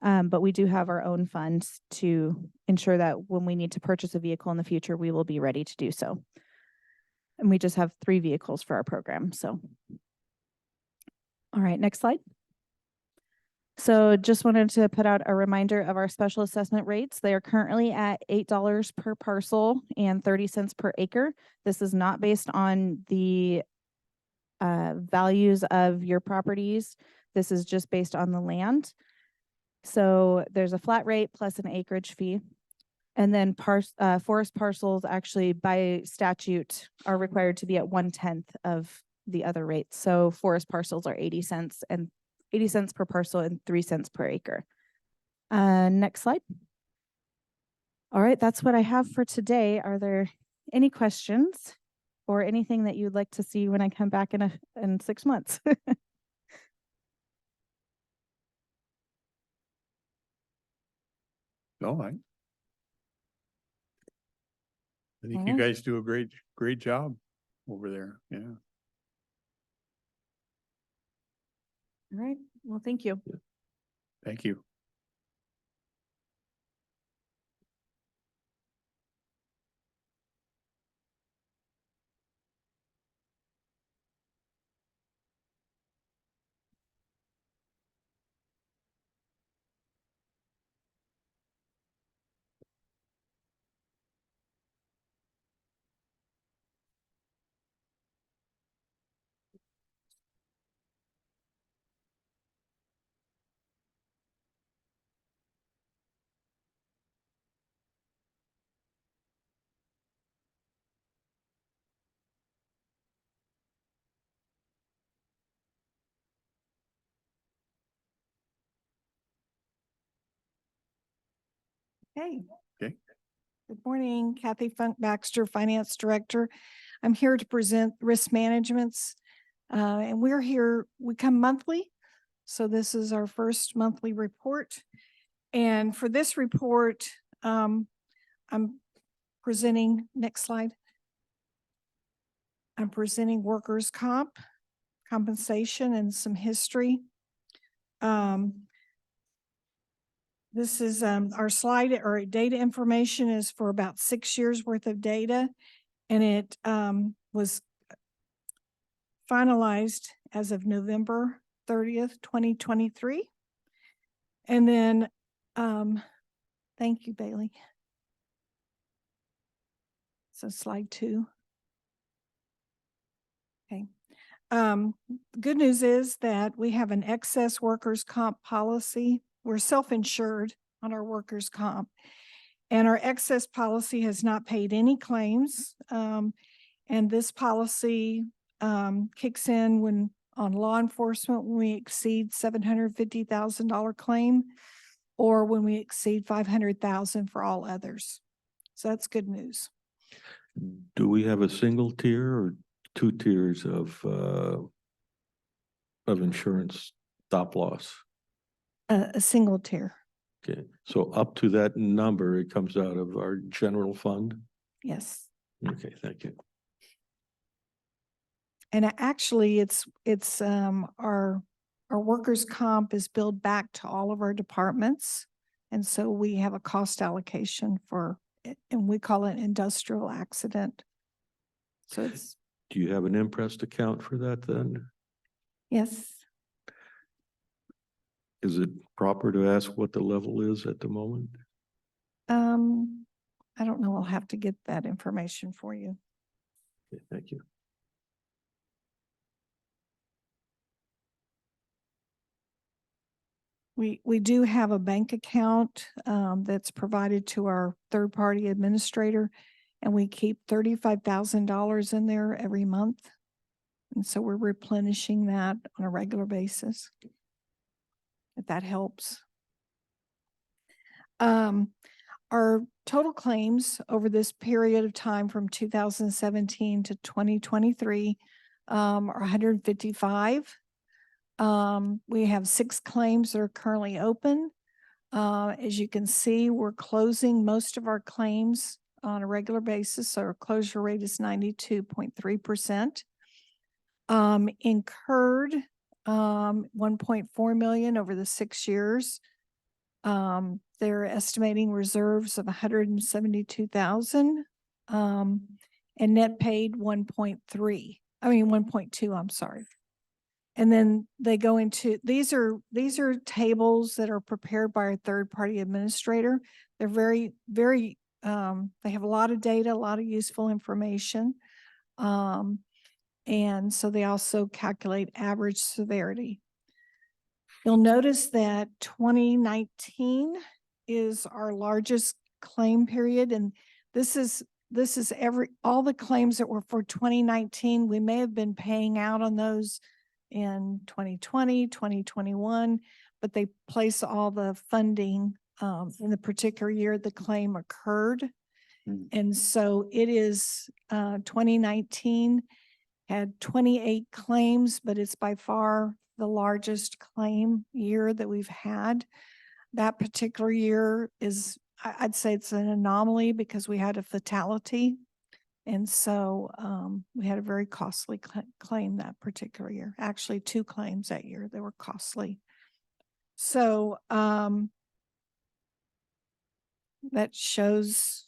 But we do have our own funds to ensure that when we need to purchase a vehicle in the future, we will be ready to do so. And we just have 3 vehicles for our program, so. All right, next slide. So just wanted to put out a reminder of our special assessment rates. They are currently at $8 per parcel and 30 cents per acre. This is not based on the values of your properties. This is just based on the land. So there's a flat rate plus an acreage fee. And then forest parcels actually by statute are required to be at 1/10 of the other rates. So forest parcels are 80 cents per parcel and 3 cents per acre. Next slide. All right, that's what I have for today. Are there any questions or anything that you'd like to see when I come back in 6 months? No, I think All you right. guys do a great job over there. Yeah. All right, well, thank you. Thank you. Hey. Okay. Good morning, Kathy Funk Baxter, Finance Director. I'm here to present risk managements. And we come monthly. So this is our first monthly report. And for this report, I'm presenting, next slide. I'm presenting workers' comp, compensation and some history. This is our slide or data information is for about 6 years worth of data. And it was finalized as of November 30th, 2023. And then, thank you, Bailey. So slide 2. Okay. Good news is that we have an excess workers' comp policy. We're self-insured on our workers' comp. And our excess policy has not paid any claims. And this policy kicks in when on law enforcement when we exceed $750,000 claim, or when we exceed 500,000 for all others. So that's good news. Do we have a single tier or 2 tiers of insurance stop loss? A single tier, Okay, so up to that number, it comes out of our general fund? yes. Okay, thank you. And actually, it's our workers' comp is billed back to all of our departments. And so we have a cost allocation for it, and we call it industrial accident. So it's, Do you have an impressed account for that then? yes, Is it proper to ask what the level is at the moment? I don't know. I'll have to get that information for you. Okay, thank you. We do have a bank account that's provided to our third-party administrator, and we keep $35,000 in there every month. And so we're replenishing that on a regular basis, if that helps. Our total claims over this period of time from 2017 to 2023 are 155. We have 6 claims that are currently open. As you can see, we're closing most of our claims on a regular basis. So our closure rate is 92.3%. Incurred 1.4 million over the 6 years. They're estimating reserves of 172,000, and net paid 1.2, I'm sorry. And then they go into, these are tables that are prepared by our third-party administrator. They're very, they have a lot of data, a lot of useful information. And so they also calculate average severity. You'll notice that 2019 is our largest claim period. And this is all the claims that were for 2019. We may have been paying out on those in 2020, 2021, but they place all the funding in the particular year the claim occurred. And so it is 2019 had 28 claims, but it's by far the largest claim year that we've had. That particular year is, I'd say it's an anomaly because we had a fatality. And so we had a very costly claim that particular year. Actually, 2 claims that year that were costly. So that shows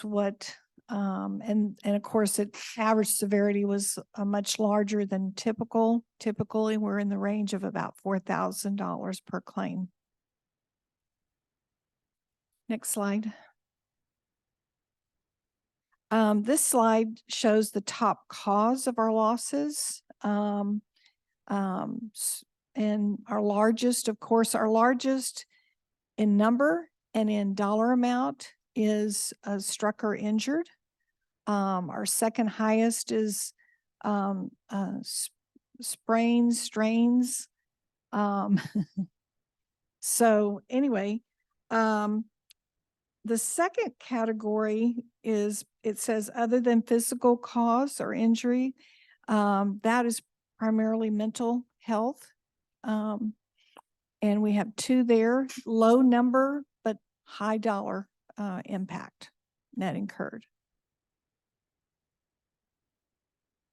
what, and of course, average severity was much larger than typical. Typically, we're in the range of about $4,000 per claim. Next slide. This slide shows the top cause of our losses. And our largest, of course, our largest in number and in dollar amount is struck or injured. Our second highest is sprains, strains. So anyway, the second category is, it says other than physical cause or injury, that is primarily mental health. And we have 2 there, low number, but high dollar impact net incurred.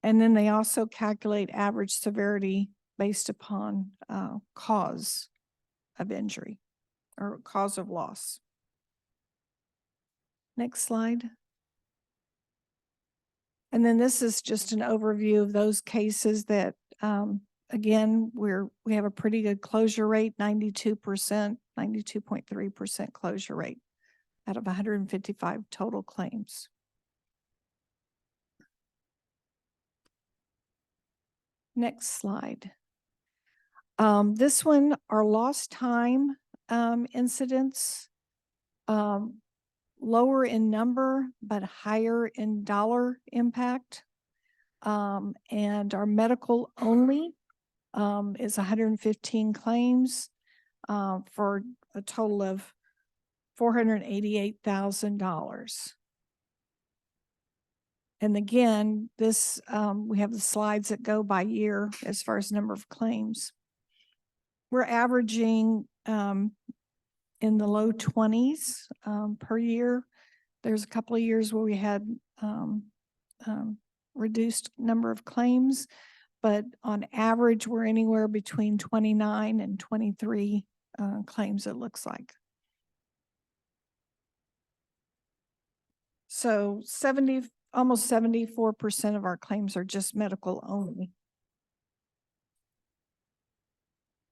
And then they also calculate average severity based upon cause of injury or cause of loss. Next slide. And then this is just an overview of those cases that, again, we have a pretty good closure rate, 92%, 92.3% closure rate out of 155 total claims. Next slide. This one, our lost time incidents, lower in number, but higher in dollar impact. And our medical only is 115 claims for a total of $488,000. And again, this, we have the slides that go by year as far as number of claims. We're averaging in the low 20s per year. There's a couple of years where we had reduced number of claims, but on average, we're anywhere between 29 and 23 claims, it looks like. So almost 74% of our claims are just medical only.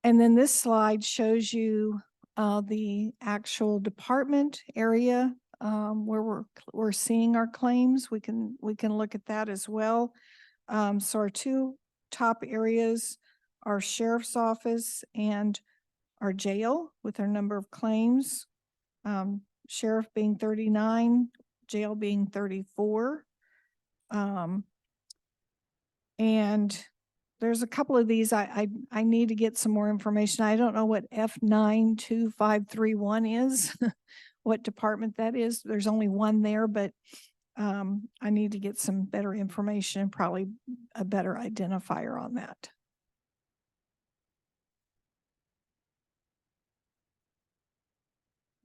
And then this slide shows you the actual department area where we're seeing our claims. We can look at that as well. So our two top areas are sheriff's office and our jail with our number of claims. Sheriff being 39, jail being 34. And there's a couple of these I need to get some more information. I don't know what F92531 is, what department that is. There's only one there, but I need to get some better information and probably a better identifier on that.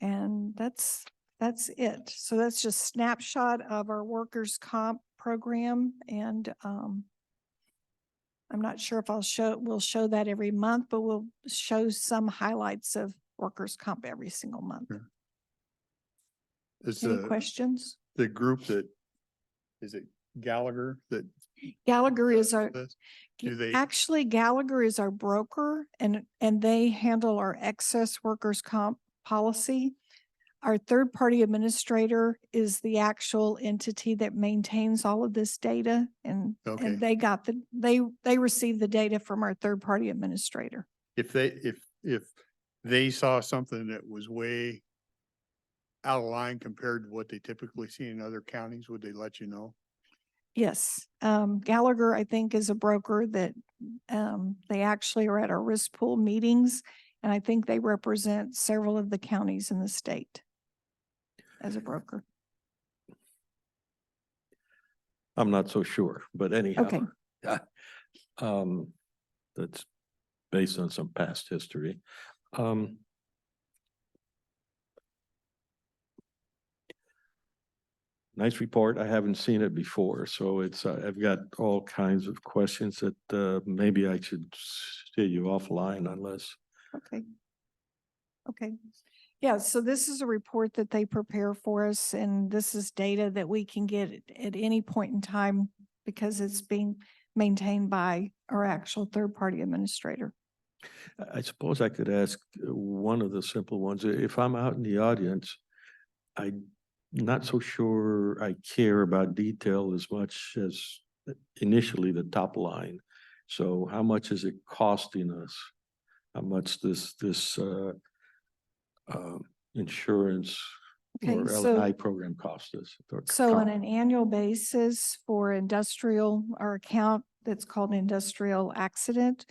And that's it. So that's just snapshot of our workers' comp program. And I'm not sure if we'll show that every month, but we'll show some highlights of workers' comp every single month. Sure. Is Any questions? the group that, is it Gallagher that? Gallagher is our, Do they? actually Gallagher is our broker and they handle our excess workers' comp policy. Our third-party administrator is the actual entity that maintains all of this data, and Okay. they receive the data from our third-party administrator. If they saw something that was way out of line compared to what they typically see in other counties, would they let you know? Yes, Gallagher, I think, is a broker that they actually are at our risk pool meetings, and I think they represent several of the counties in the state as a broker. I'm not so sure, but anyhow. Okay. That's based on some past history. Nice report. I haven't seen it before, so it's, I've got all kinds of questions that maybe I should see you offline unless. Okay. Okay. Yeah, so this is a report that they prepare for us, and this is data that we can get at any point in time because it's being maintained by our actual third-party administrator. I suppose I could ask one of the simple ones. If I'm out in the audience, I'm not so sure I care about detail as much as initially the top line. So how much is it costing us? How much this insurance Okay, or so- L&I program cost us? So on an annual basis for industrial, our account that's called industrial accident,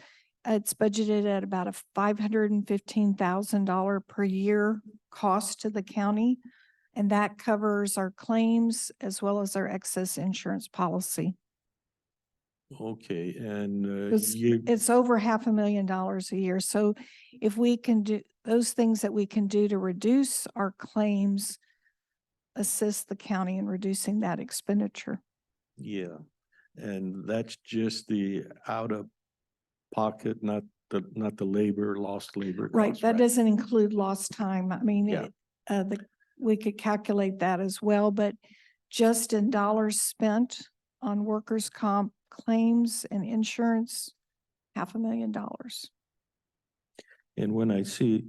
it's budgeted at about a $515,000 per year cost to the county. And that covers our claims as well as our excess insurance policy. Okay, and It's over $500,000 a year. So if we can do those things that we can do to reduce our claims, assist the county in reducing that expenditure. yeah, And that's just the out of pocket, not the labor, lost labor. Right, costs, that doesn't include lost time. I mean, Yeah. we could calculate that as well, but just in dollars spent on workers' comp claims and insurance, $500,000. And when I see,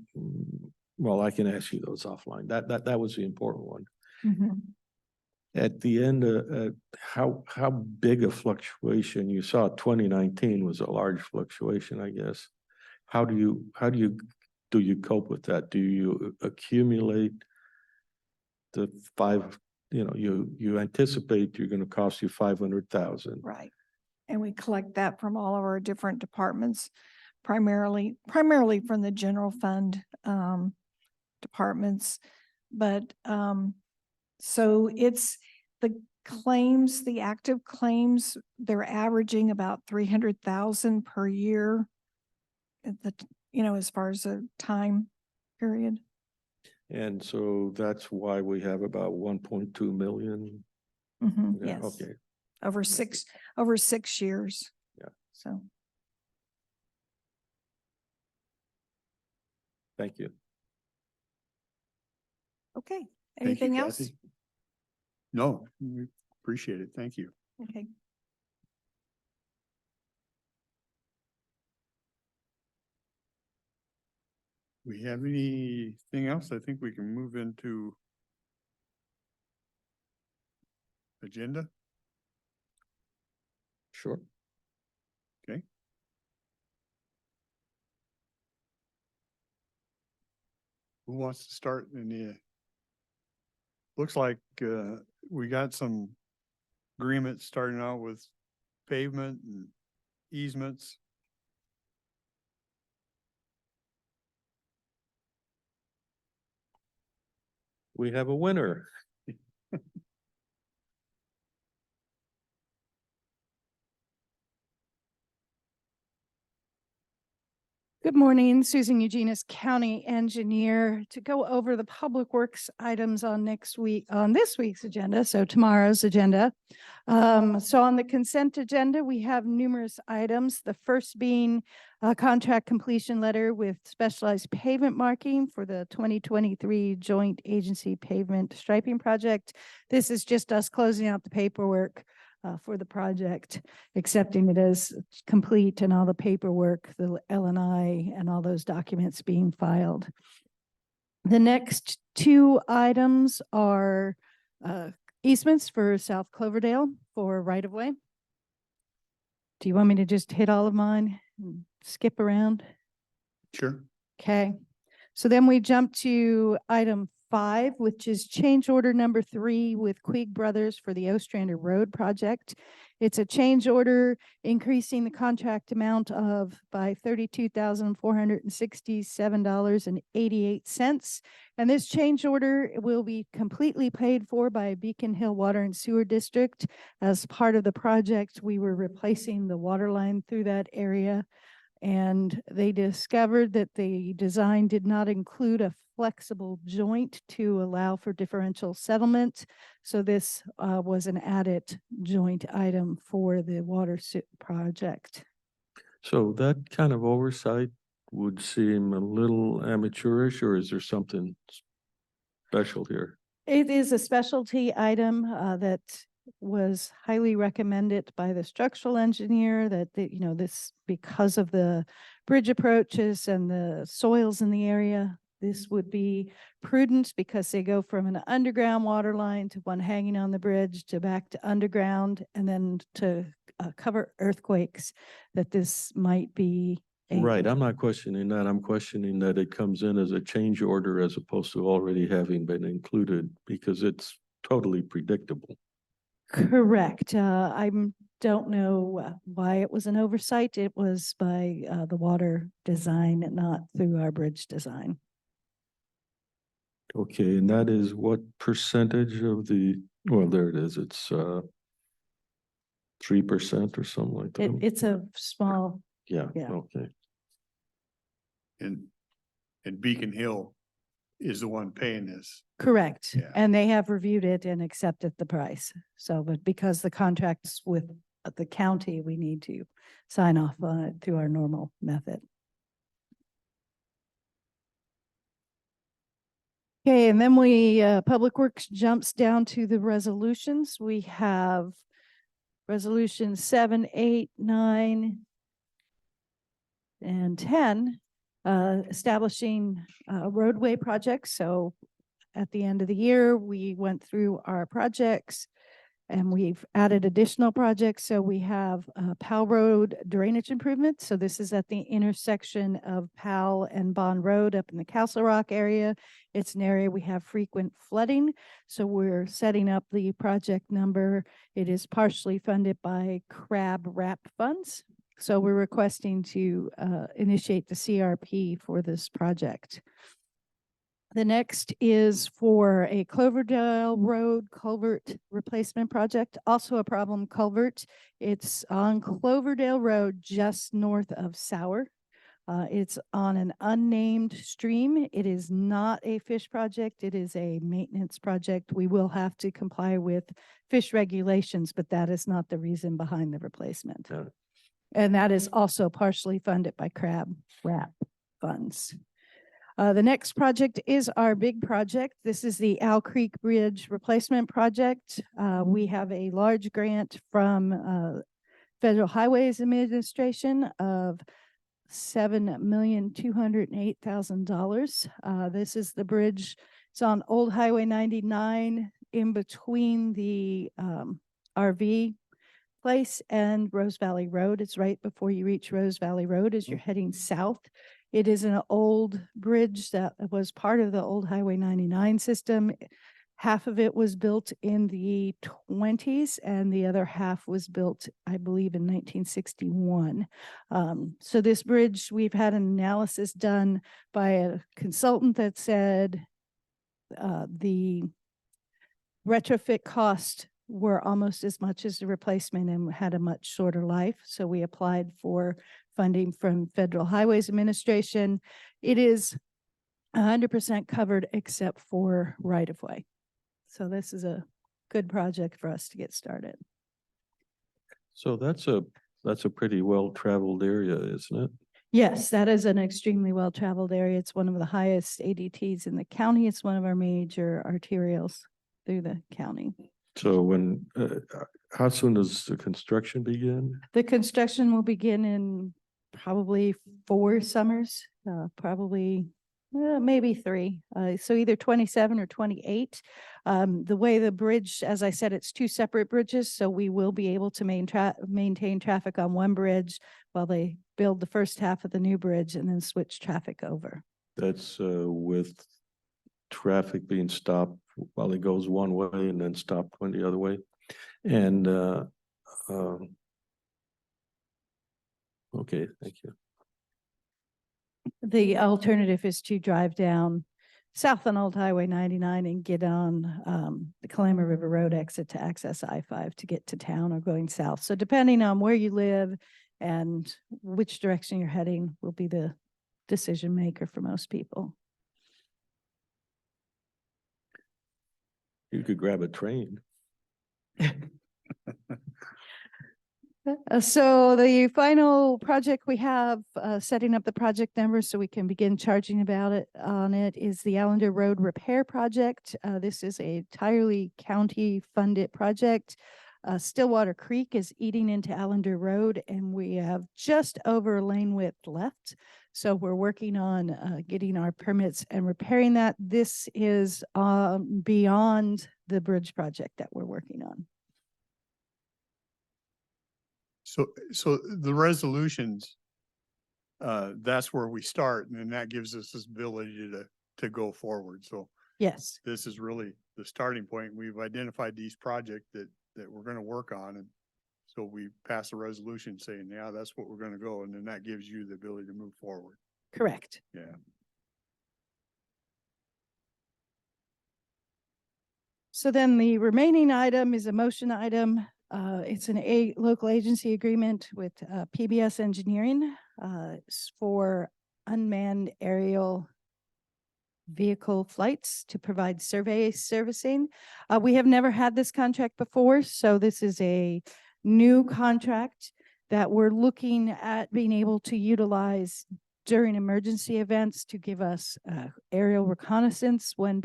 well, I can ask you those offline. That was the important one. Mhm. At the end, how big a fluctuation you saw? 2019 was a large fluctuation, I guess. How do you cope with that? Do you accumulate the five, you anticipate you're gonna cost you 500,000? Right. And we collect that from all of our different departments, primarily from the general fund departments. But so it's the claims, the active claims, they're averaging about 300,000 per year at the, as far as a time period. And so that's why we have about 1.2 million. Mhm, Yeah, yes. okay. Over 6 years. Yeah. So, Thank you. okay. Thank you, Anything else? Kathy. No, we appreciate it. Thank you. Okay. We have anything else? I think we can move into agenda. Sure. Okay. Who wants to start in the? Looks like we got some agreements starting out with pavement and easements. We have a winner. Good morning, Susan Eugenius, County Engineer, to go over the Public Works items on this week's agenda, so tomorrow's agenda. So on the consent agenda, we have numerous items. The first being a contract completion letter with specialized pavement marking for the 2023 Joint Agency Pavement Striping Project. This is just us closing out the paperwork for the project, accepting it as complete and all the paperwork, the L&I and all those documents being filed. The next two items are easements for South Cloverdale for right-of-way. Do you want me to just hit all of mine and skip around? Sure. Okay. So then we jump to item 5, which is change order number 3 with Queeg Brothers for the Ostrander Road project. It's a change order increasing the contract amount by $32,467.88. And this change order will be completely paid for by Beacon Hill Water and Sewer District. As part of the project, we were replacing the water line through that area, and they discovered that the design did not include a flexible joint to allow for differential settlement. So this was an added joint item for the water project. So that kind of oversight would seem a little amateurish, or is there something special here? It is a specialty item that was highly recommended by the structural engineer that this, because of the bridge approaches and the soils in the area, this would be prudent because they go from an underground water line to one hanging on the bridge to back to underground, and then to cover earthquakes, that this might be Right, I'm not questioning that. I'm questioning that it comes in as a change order as opposed to already having been included, because it's totally predictable. Correct. I don't know why it was an oversight. It was by the water design, not through our bridge design. Okay, and that is what percentage of well, there it is. It's 3% or something like that. It's a small, Yeah, yeah. okay. And Beacon Hill is the one paying this. correct. Yeah. And they have reviewed it and accepted the price. So, but because the contract's with the county, we need to sign off on it through our normal method. Okay, and then Public Works jumps down to the resolutions. We have resolution 7, 8, 9, and 10, establishing roadway projects. So at the end of the year, we went through our projects and we've added additional projects. So we have Powell Road drainage improvements. So this is at the intersection of Powell and Bond Road up in the Castle Rock area. It's an area we have frequent flooding. So we're setting up the project number. It is partially funded by CRAB RAP funds. So we're requesting to initiate the CRP for this project. The next is for a Cloverdale Road culvert replacement project, also a problem culvert. It's on Cloverdale Road, just north of Sour. It's on an unnamed stream. It is not a fish project. It is a maintenance project. We will have to comply with fish regulations, but that is not the reason behind the replacement. Got it. And that is also partially funded by CRAB RAP funds. The next project is our big project. This is the Owl Creek Bridge Replacement Project. We have a large grant from Federal Highways Administration of $7,208,000. This is the bridge. It's on Old Highway 99 in between the RV place and Rose Valley Road. It's right before you reach Rose Valley Road as you're heading south. It is an old bridge that was part of the old Highway 99 system. Half of it was built in the 20s and the other half was built, I believe, in 1961. So this bridge, we've had an analysis done by a consultant that said the retrofit cost were almost as much as the replacement and had a much shorter life. So we applied for funding from Federal Highways Administration. It is 100% covered except for right-of-way. So this is a good project for us to get started. So that's a pretty well-traveled area, isn't it? Yes, that is an extremely well-traveled area. It's one of the highest ADTs in the county. It's one of our major arterials through the county. So how soon does the construction begin? The construction will begin in probably 4 summers, maybe 3. So either 27 or 28. The way the bridge, as I said, it's 2 separate bridges. So we will be able to maintain traffic on one bridge while they build the first half of the new bridge and then switch traffic over. That's with traffic being stopped while it goes one way and then stopped when the other way. And okay, thank you. The alternative is to drive down south on Old Highway 99 and get on the Kalama River Road exit to access I-5 to get to town or going south. So depending on where you live and which direction you're heading will be the decision maker for most people. You could grab a train. So the final project we have, setting up the project number so we can begin charging on it is the Allender Road Repair Project. This is a entirely county funded project. Stillwater Creek is eating into Allender Road and we have just over lane width left. So we're working on getting our permits and repairing that. This is beyond the bridge project that we're working on. So the resolutions, that's where we start, and then that gives us this ability to go forward. So Yes. this is really the starting point. We've identified these projects that we're gonna work on, and so we pass a resolution saying, yeah, that's what we're gonna go, and then that gives you the ability to move forward. Correct. Yeah. So then the remaining item is a motion item. It's a local agency agreement with PBS Engineering for unmanned aerial vehicle flights to provide survey servicing. We have never had this contract before, so this is a new contract that we're looking at being able to utilize during emergency events to give us aerial reconnaissance when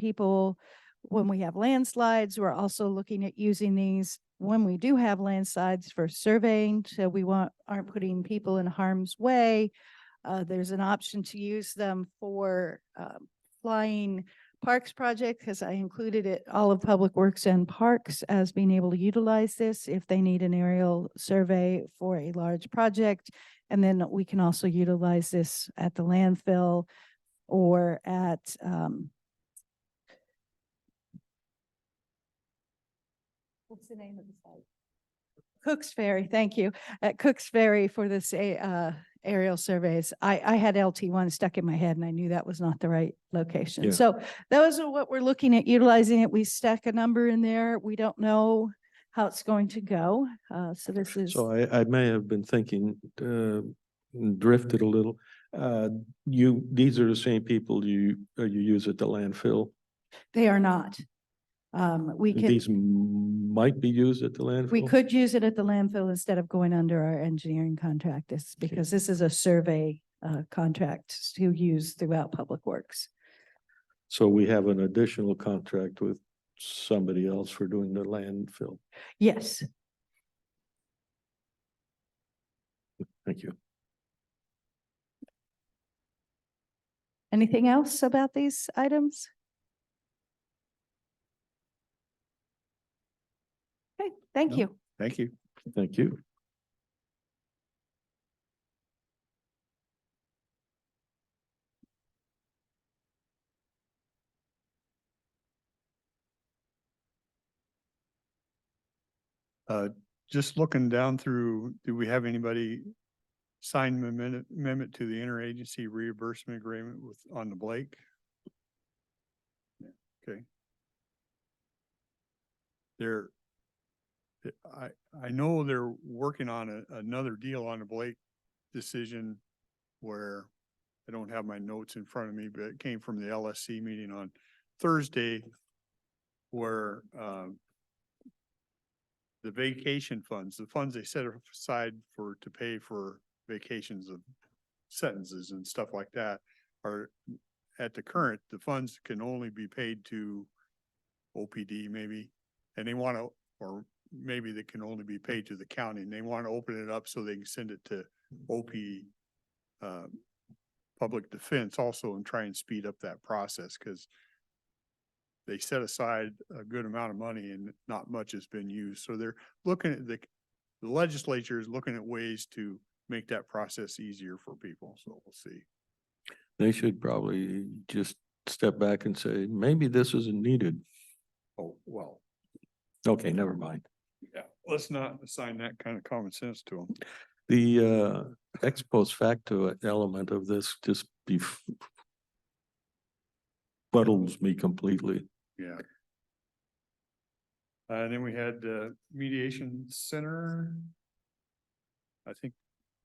we have landslides. We're also looking at using these when we do have landslides for surveying, so we aren't putting people in harm's way. There's an option to use them for flying parks project, because I included it, all of Public Works and Parks as being able to utilize this if they need an aerial survey for a large project. And then we can also utilize this at the landfill or at what's the name of the site? Cook's Ferry, thank you. At Cook's Ferry for this aerial surveys. I had LT1 stuck in my head and I knew that was not the right location. Yeah. So those are what we're looking at utilizing it. We stuck a number in there. We don't know how it's going to go. So this is, So I may have been thinking, drifted a little. These are the same people you use at the landfill. they are not. We can, These might be used at the landfill. we could use it at the landfill instead of going under our engineering contract, because this is a survey contract to use throughout Public Works. So we have an additional contract with somebody else for doing the landfill. Yes. Thank you. Anything else about these items? Okay, thank No. you. Thank you. Thank you. Just looking down through, do we have anybody sign amendment to the interagency reimbursement agreement on the Blake? Okay. I know they're working on another deal on the Blake decision where I don't have my notes in front of me, but it came from the LSC meeting on Thursday where, the vacation funds, the funds they set aside to pay for vacations of sentences and stuff like that are at the current, the funds can only be paid to OPD maybe, and they want to, or maybe they can only be paid to the county, and they want to open it up so they can send it to OP, Public Defense also, and try and speed up that process, because they set aside a good amount of money and not much has been used. So they're looking at the legislature is looking at ways to make that process easier for people. So we'll see. They should probably just step back and say, maybe this isn't needed. Oh, well, Okay, never mind. yeah, let's not assign that kind of common sense to them. The ex post facto element of this just befuddles me completely. Yeah. And then we had mediation center. I think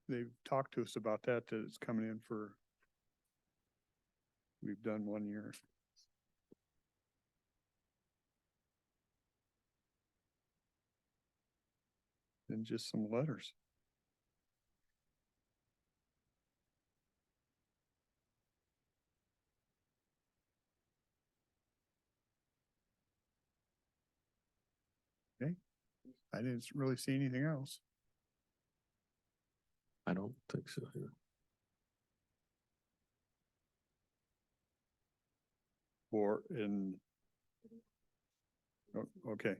they've talked to us about that it's coming in for, we've done 1 year. And just some letters. Okay. I didn't really see anything else. I don't think so. Yeah. Or in. Okay.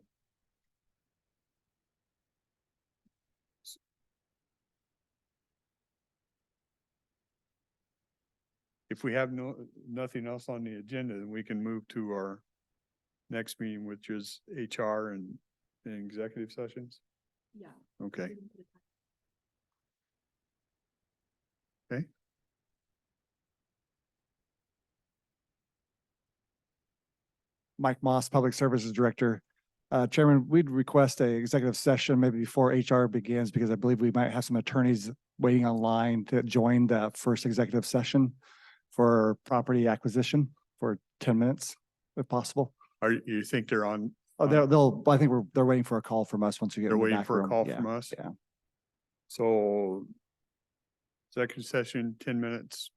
If we have nothing else on the agenda, then we can move to our next meeting, which is HR and executive sessions. Yeah. Okay. Okay. Mike Moss, Public Services Director. Chairman, we'd request a executive session maybe before HR begins, because I believe we might have some attorneys waiting online to join the first executive session for property acquisition for 10 minutes, if possible. You think they're on Oh, I think they're waiting for a call from us once we get They're in the waiting back for a room. call Yeah, from us? Yeah, So executive session, 10 minutes,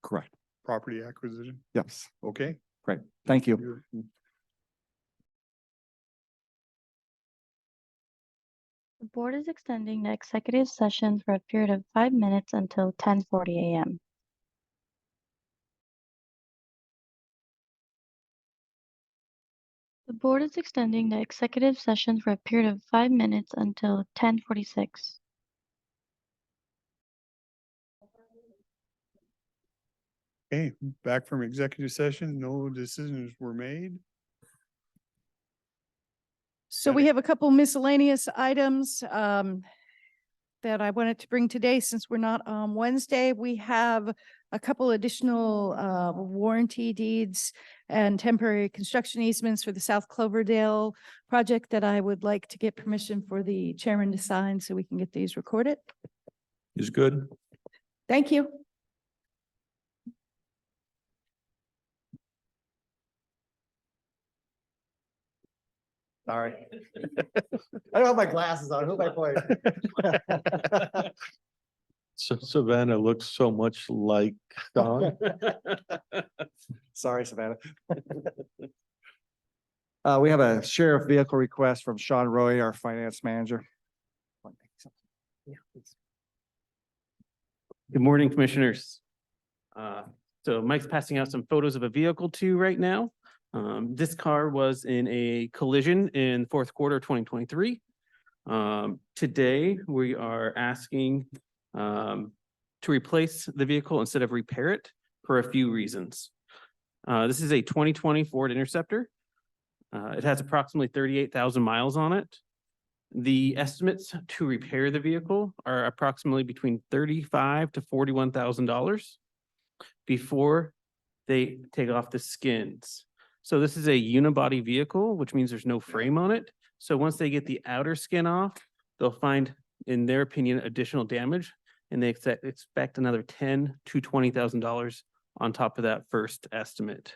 correct. property acquisition. Yes, Okay. great. Thank you. The board is extending the executive session for a period of 5 minutes until 10:40 a.m. The board is extending the executive session for a period of 5 minutes until 10:46. Okay, back from executive session, no decisions were made. So we have a couple miscellaneous items that I wanted to bring today since we're not on Wednesday. We have a couple additional warranty deeds and temporary construction easements for the South Cloverdale project that I would like to get permission for the chairman to sign so we can get these recorded. Is good. Thank you. Sorry. I don't have my glasses on. Who am I playing? So Savannah looks so much like Don. Sorry, Savannah. We have a sheriff vehicle request from Sean Roy, our finance manager. Good morning, commissioners. So Mike's passing out some photos of a vehicle to you right now. This car was in a collision in fourth quarter 2023. Today, we are asking to replace the vehicle instead of repair it for a few reasons. This is a 2020 Ford Interceptor. It has approximately 38,000 miles on it. The estimates to repair the vehicle are approximately between $35,000 to $41,000 before they take off the skins. So this is a unibody vehicle, which means there's no frame on it. So once they get the outer skin off, they'll find, in their opinion, additional damage, and they expect another $10,000 to $20,000 on top of that first estimate.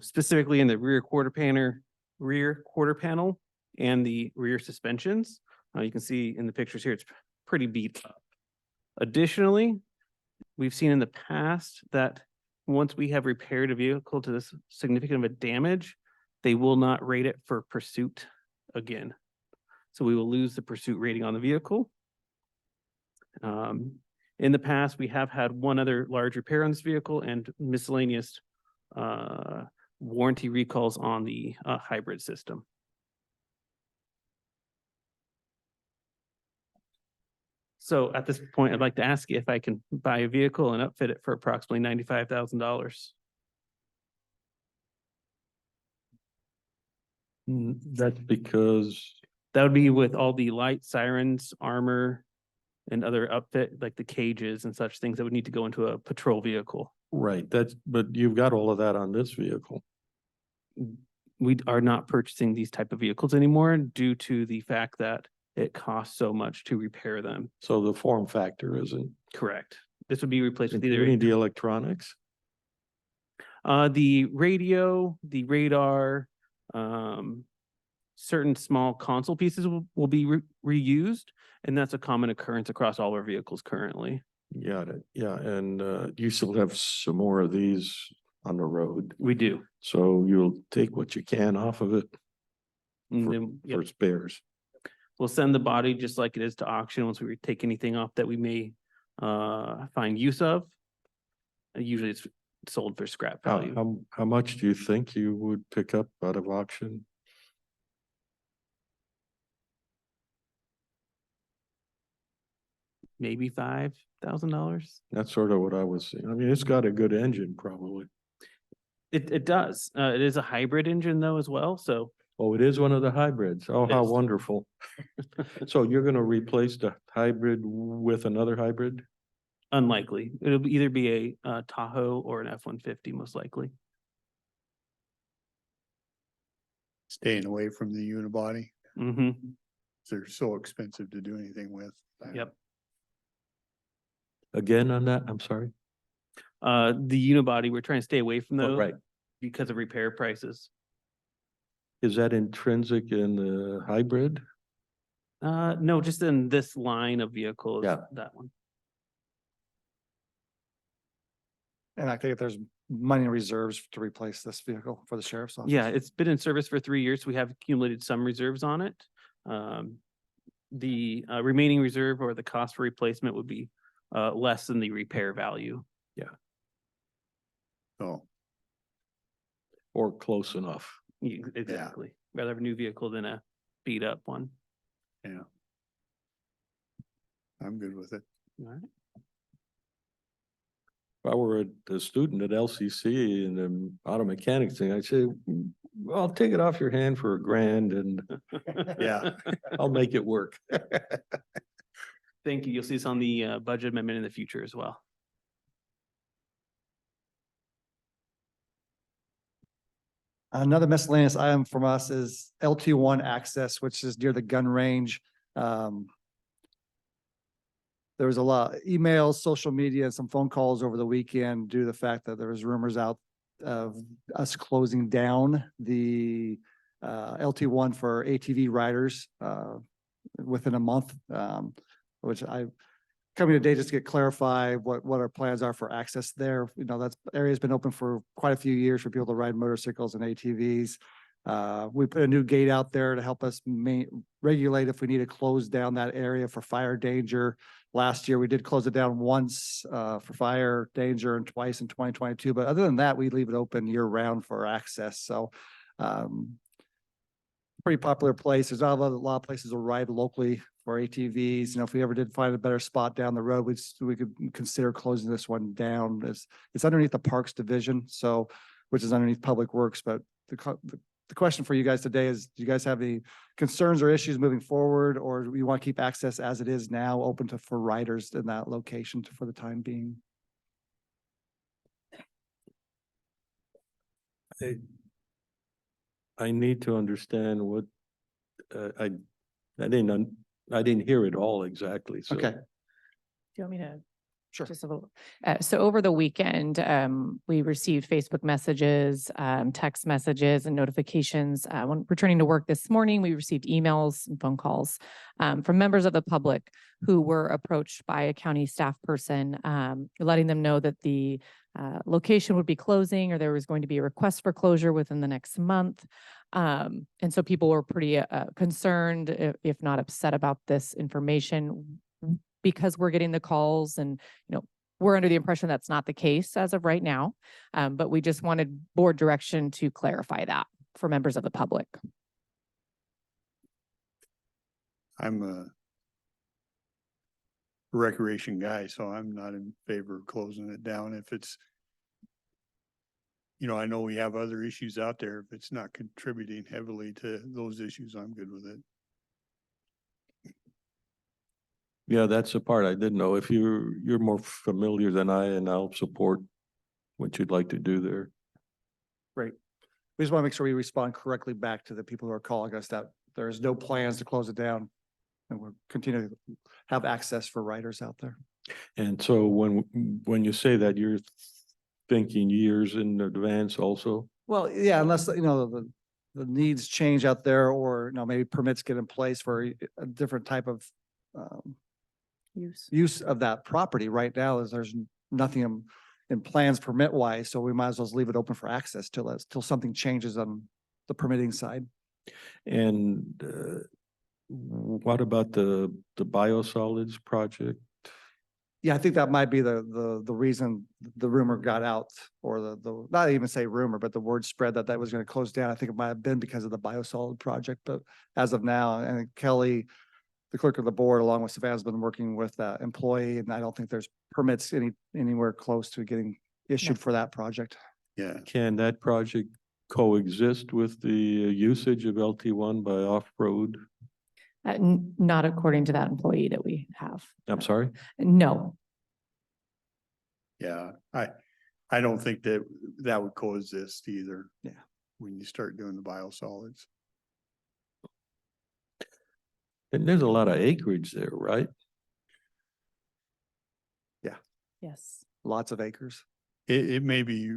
Specifically in the rear quarter panel and the rear suspensions. You can see in the pictures here, it's pretty beat up. Additionally, we've seen in the past that once we have repaired a vehicle to this significant of a damage, they will not rate it for pursuit again. So we will lose the pursuit rating on the vehicle. In the past, we have had one other large repair on this vehicle and miscellaneous warranty recalls on the hybrid system. So at this point, I'd like to ask you if I can buy a vehicle and outfit it for approximately $95,000. That's because, That would be with all the light, sirens, armor, and other upfit, like the cages and such things that would need to go into a patrol vehicle. right, but you've got all of that on this vehicle. We are not purchasing these type of vehicles anymore due to the fact that it costs so much to repair them. So the form factor isn't. Correct. This would be replaced with Including the either electronics? the radio, the radar, certain small console pieces will be reused, and that's a common occurrence across all our vehicles currently. Got it. Yeah, and you still have some more of these on the road. We do. So you'll take what you can off of it And for, then, yep, for spares. we'll send the body just like it is to auction once we take anything off that we may find use of. Usually it's sold for scrap value. How much do you think you would pick up out of auction? Maybe $5,000. That's sort of what I was saying. I mean, it's got a good engine probably. It does. It is a hybrid engine though as well. So Oh, it is one of the hybrids. Oh, It how is. wonderful. So you're gonna replace the hybrid with another hybrid? unlikely. It'll either be a Tahoe or an F-150 most likely. Staying away from the unibody. Mm-hmm. They're so expensive to do anything with. Yep. Again on that, I'm sorry. The unibody, we're trying to stay away from Oh, those. right. Because of repair prices. Is that intrinsic in the hybrid? No, just in this line of vehicles, Yeah. that one. And I think if there's money in reserves to replace this vehicle for the sheriff's office. Yeah, it's been in service for 3 years. We have accumulated some reserves on it. The remaining reserve or the cost for replacement would be less than the repair value. So, Or close enough? Exactly. Rather have a new vehicle than a beat up one. yeah. I'm good with it. All right. If I were a student at LCC and the auto mechanics thing, I'd say, well, I'll take it off your hand for $1,000 and Yeah. I'll make it work. Thank you. You'll see this on the budget amendment in the future as well. Another miscellaneous item from us is LT1 access, which is near the gun range. There was a lot emails, social media, and some phone calls over the weekend due to the fact that there was rumors out of us closing down the LT1 for ATV riders within a month, which I coming today just to get clarified what our plans are for access there. You know, that area's been open for quite a few years for people to ride motorcycles and ATVs. We put a new gate out there to help us regulate if we need to close down that area for fire danger. Last year, we did close it down once for fire danger and twice in 2022. But other than that, we leave it open year round for access. So pretty popular place. There's not a lot of places to ride locally for ATVs. You know, if we ever did find a better spot down the road, we could consider closing this one down. It's underneath the Parks Division, so which is underneath Public Works. But the question for you guys today is, do you guys have any concerns or issues moving forward, or do you want to keep access as it is now open for riders in that location for the time being? I need to understand what, I didn't hear it all exactly, so. Okay, Do you want me to? Sure. Just a little. So over the weekend, we received Facebook messages, text messages and notifications. When returning to work this morning, we received emails and phone calls from members of the public who were approached by a county staff person, letting them know that the location would be closing or there was going to be a request for closure within the next month. And so people were pretty concerned, if not upset about this information, because we're getting the calls and, you know, we're under the impression that's not the case as of right now. But we just wanted board direction to clarify that for members of the public. I'm a recreation guy, so I'm not in favor of closing it down if it's, you know, I know we have other issues out there. If it's not contributing heavily to those issues, I'm good with it. Yeah, that's the part I didn't know. If you're more familiar than I, and I'll support what you'd like to do there. great. We just want to make sure we respond correctly back to the people who are calling us that there's no plans to close it down. And we're continuing to have access for riders out there. And so when you say that, you're thinking years in advance also? Well, yeah, unless, you know, the needs change out there, or, you know, maybe permits get in place for a different type of use of that property. Right now, there's nothing in plans permit wise, so we might as well leave it open for access till something changes on the permitting side. And what about the biosolids project? Yeah, I think that might be the reason the rumor got out, or the not even say rumor, but the word spread that was going to close down. I think it might have been because of the biosolid project, but as of now, and Kelly, the clerk of the board, along with Savannah's been working with that employee, and I don't think there's permits anywhere close to getting issued for that project. Yeah. Can that project coexist with the usage of LT1 by off-road? Not according to that employee that we have. I'm sorry? No. Yeah, I don't think that would coexist either. Yeah. When you start doing the biosolids. And there's a lot of acreage there, right? Yes. Lots of acres. It may be,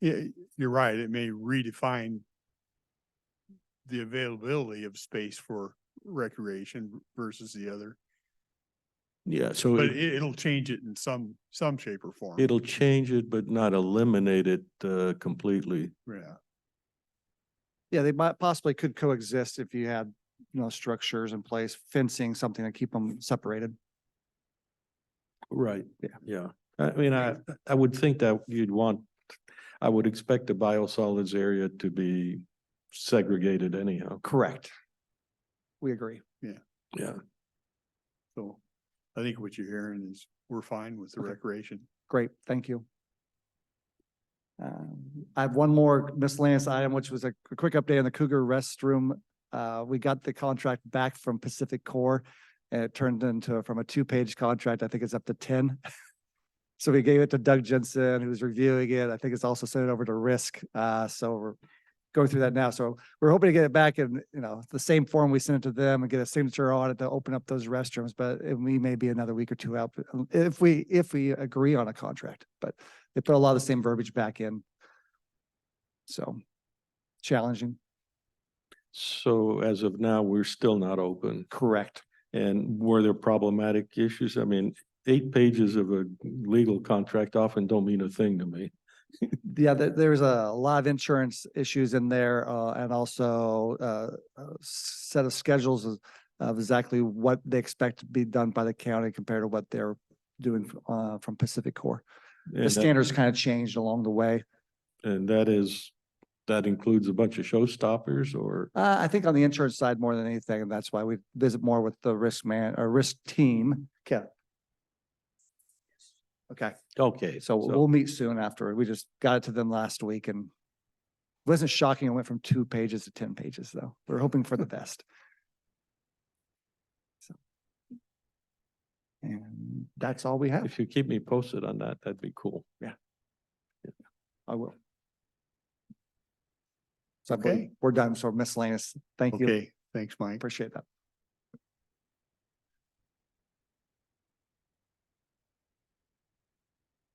yeah, you're right, it may redefine the availability of space for recreation versus the other. Yeah, so But it'll change it in some shape or form. it'll change it, but not eliminate it completely. Yeah. Yeah, they might possibly could coexist if you had, structures in place, fencing, something to keep them separated. Right. Yeah. I mean, I would think that I would expect the biosolids area to be segregated anyhow. Correct. We agree. Yeah. So I think what you're hearing is we're fine with the Okay. recreation. Great, thank you. I have one more miscellaneous item, which was a quick update on the Cougar restroom. We got the contract back from Pacific Core. And it turned into, from a 2-page contract, I think it's up to 10. So we gave it to Doug Jensen, who's reviewing it. I think it's also sent it over to Risk. So we're going through that now. So we're hoping to get it back in, the same form we sent it to them and get a signature on it to open up those restrooms. But we may be another week or two out if we agree on a contract. But they put a lot of the same verbiage back in. So challenging. So as of now, we're still not open. Correct. And were there problematic issues? I mean, 8 pages of a legal contract often don't mean a thing to me. Yeah, there's a lot of insurance issues in there, and also a set of schedules of exactly what they expect to be done by the county compared to what they're doing from Pacific Core. The And that- standards kind of changed along the way. And that includes a bunch of showstoppers or, I think on the insurance side more than anything, and that's why we visit more with the risk team. Okay. okay. So we'll meet soon after. We just got it to them last week and it wasn't shocking. It went from 2 pages to 10 pages though. We're hoping for the best. So. And that's all we have. If you keep me posted on that, that'd be cool. I will. So I believe Okay. we're done. So miscellaneous. Thank you. Okay, thanks, Mike. Appreciate that.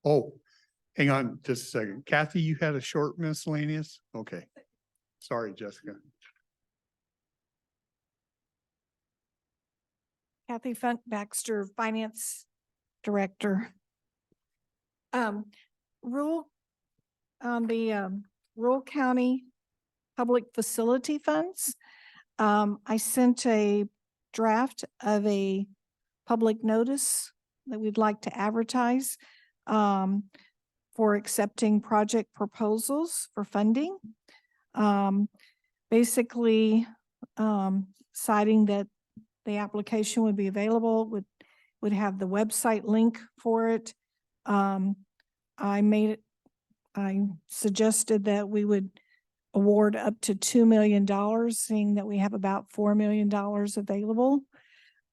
Oh, hang on just a second. Kathy, you had a short miscellaneous? Okay. Sorry, Jessica. Kathy Funk Baxter, Finance Director. Rural, on the rural county public facility funds. I sent a draft of a public notice that we'd like to advertise for accepting project proposals for funding. Basically, citing that the application would be available, would have the website link for it. I suggested that we would award up to $2 million, seeing that we have about $4 million available.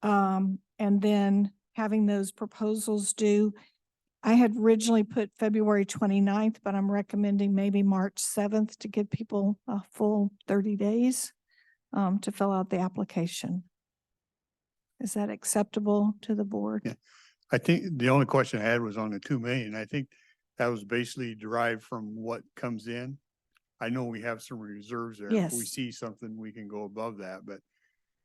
And then having those proposals due. I had originally put February 29th, but I'm recommending maybe March 7th to give people a full 30 days to fill out the application. Is that acceptable to the board? Yeah. I think the only question I had was on the 2 million. I think that was basically derived from what comes in. I know we have some reserves there. If we Yes. see something, we can go above that, but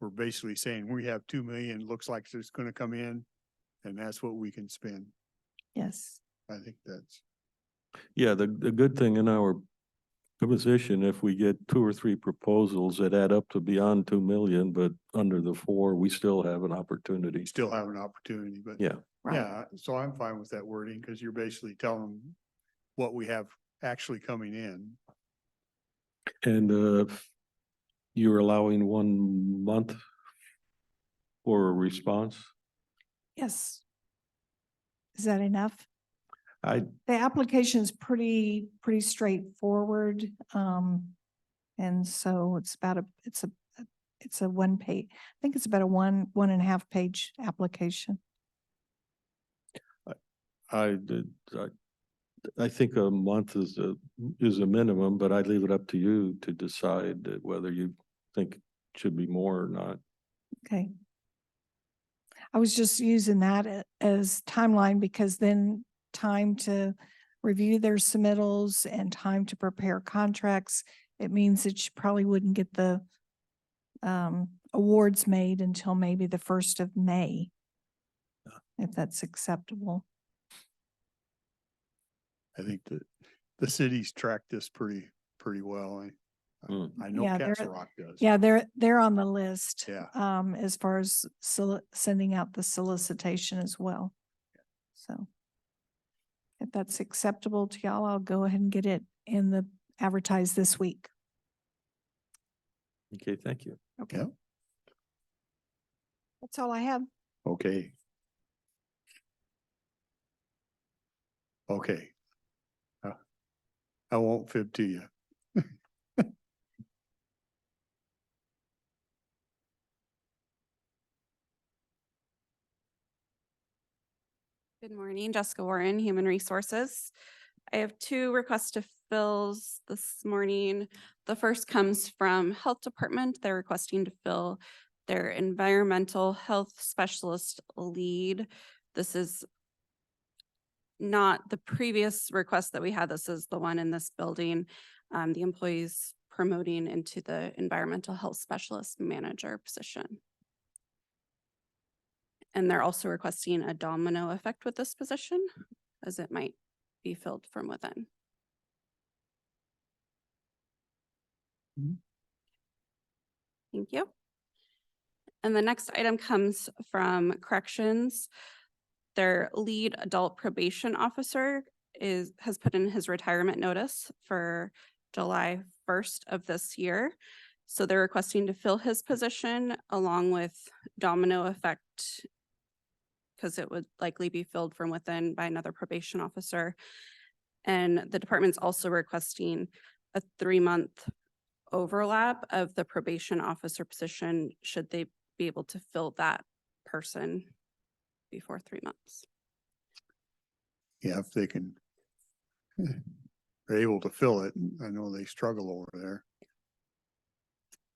we're basically saying we have 2 million, looks like it's gonna come in, and that's what we can spend. Yes. I think that's, Yeah, the good thing in our position, if we get 2 or 3 proposals that add up to beyond 2 million, but under the 4, we still have an opportunity. we still have an opportunity, but Yeah. Right. yeah, so I'm fine with that wording, because you're basically telling them what we have actually coming in. And you're allowing 1 month for a response? Yes. Is that enough? I, The application is pretty straightforward. And so it's about it's a 1 page, I think it's about a 1.5 page application. I think a month is a minimum, but I'd leave it up to you to decide whether you think it should be more or not. Okay. I was just using that as timeline because then time to review their submittals and time to prepare contracts. It means that you probably wouldn't get the awards made until maybe the 1st of May. If that's acceptable. I think that the cities track this pretty well. I know Yeah, Castle Rock does. Yeah, they're on the list. Yeah. As far as sending out the solicitation as well. So if that's acceptable to y'all, I'll go ahead and get it in the advertised this week. Okay, thank you. Okay. Yeah. That's all I have. Okay. Okay. I won't fib to you. Good morning, Jessica Warren, Human Resources. I have 2 requests to fills this morning. The first comes from Health Department. They're requesting to fill their environmental health specialist lead. This is not the previous request that we had. This is the one in this building. The employees promoting into the environmental health specialist manager position. And they're also requesting a domino effect with this position, as it might be filled from within. Thank you. And the next item comes from Corrections. Their lead adult probation officer has put in his retirement notice for July 1st of this year. So they're requesting to fill his position along with domino effect, because it would likely be filled from within by another probation officer. And the department's also requesting a 3-month overlap of the probation officer position, should they be able to fill that person before 3 months. Yeah, if they can, they're able to fill it. I know they struggle over there.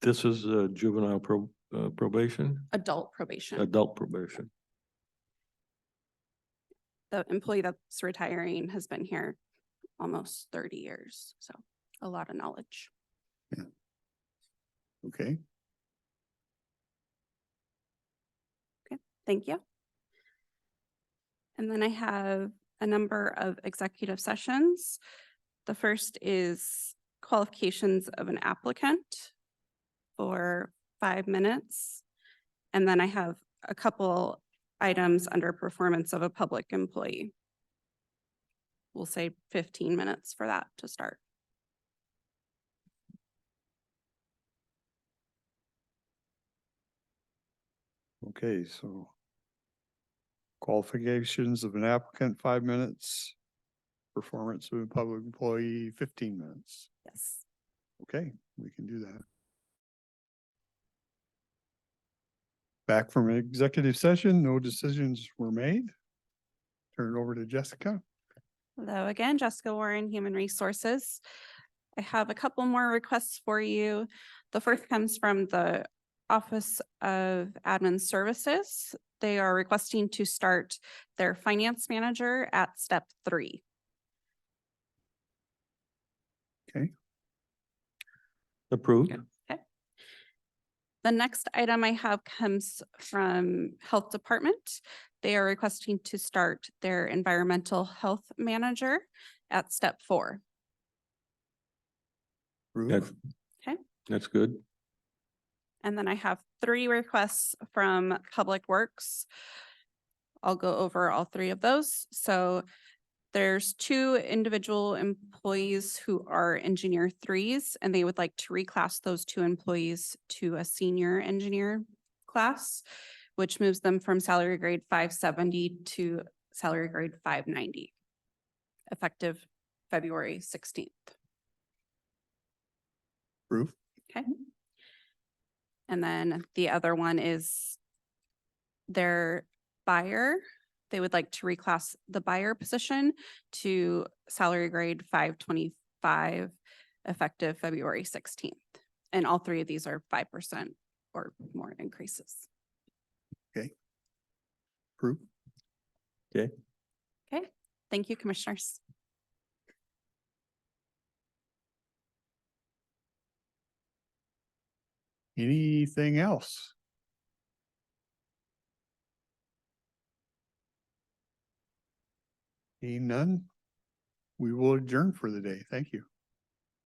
This is juvenile probation, Adult probation. adult probation. The employee that's retiring has been here almost 30 years, so a lot of knowledge. Okay. Thank you. And then I have a number of executive sessions. The first is qualifications of an applicant for 5 minutes. And then I have a couple items under performance of a public employee. We'll say 15 minutes for that to start. Okay, so qualifications of an applicant, 5 minutes. Performance of a public employee, 15 minutes. Yes. Okay, we can do that. Back from executive session, no decisions were made. Turn it over to Jessica. Hello again, Jessica Warren, Human Resources. I have a couple more requests for you. The first comes from the Office of Admin Services. They are requesting to start their finance manager at step 3. Okay. Approved. Okay. The next item I have comes from Health Department. They are requesting to start their environmental health manager at step 4. That's, Okay. that's good. And then I have 3 requests from Public Works. I'll go over all 3 of those. So there's 2 individual employees who are engineer 3s, and they would like to reclass those 2 employees to a senior engineer class, which moves them from salary grade 570 to salary grade 590, effective February 16th. Proof. Okay. And then the other one is their buyer. They would like to reclass the buyer position to salary grade 525, effective February 16th. And all 3 of these are 5% or more increases. Proof. Okay. Thank you, Commissioners. Anything else? Seeing none, we will adjourn for the day. Thank you.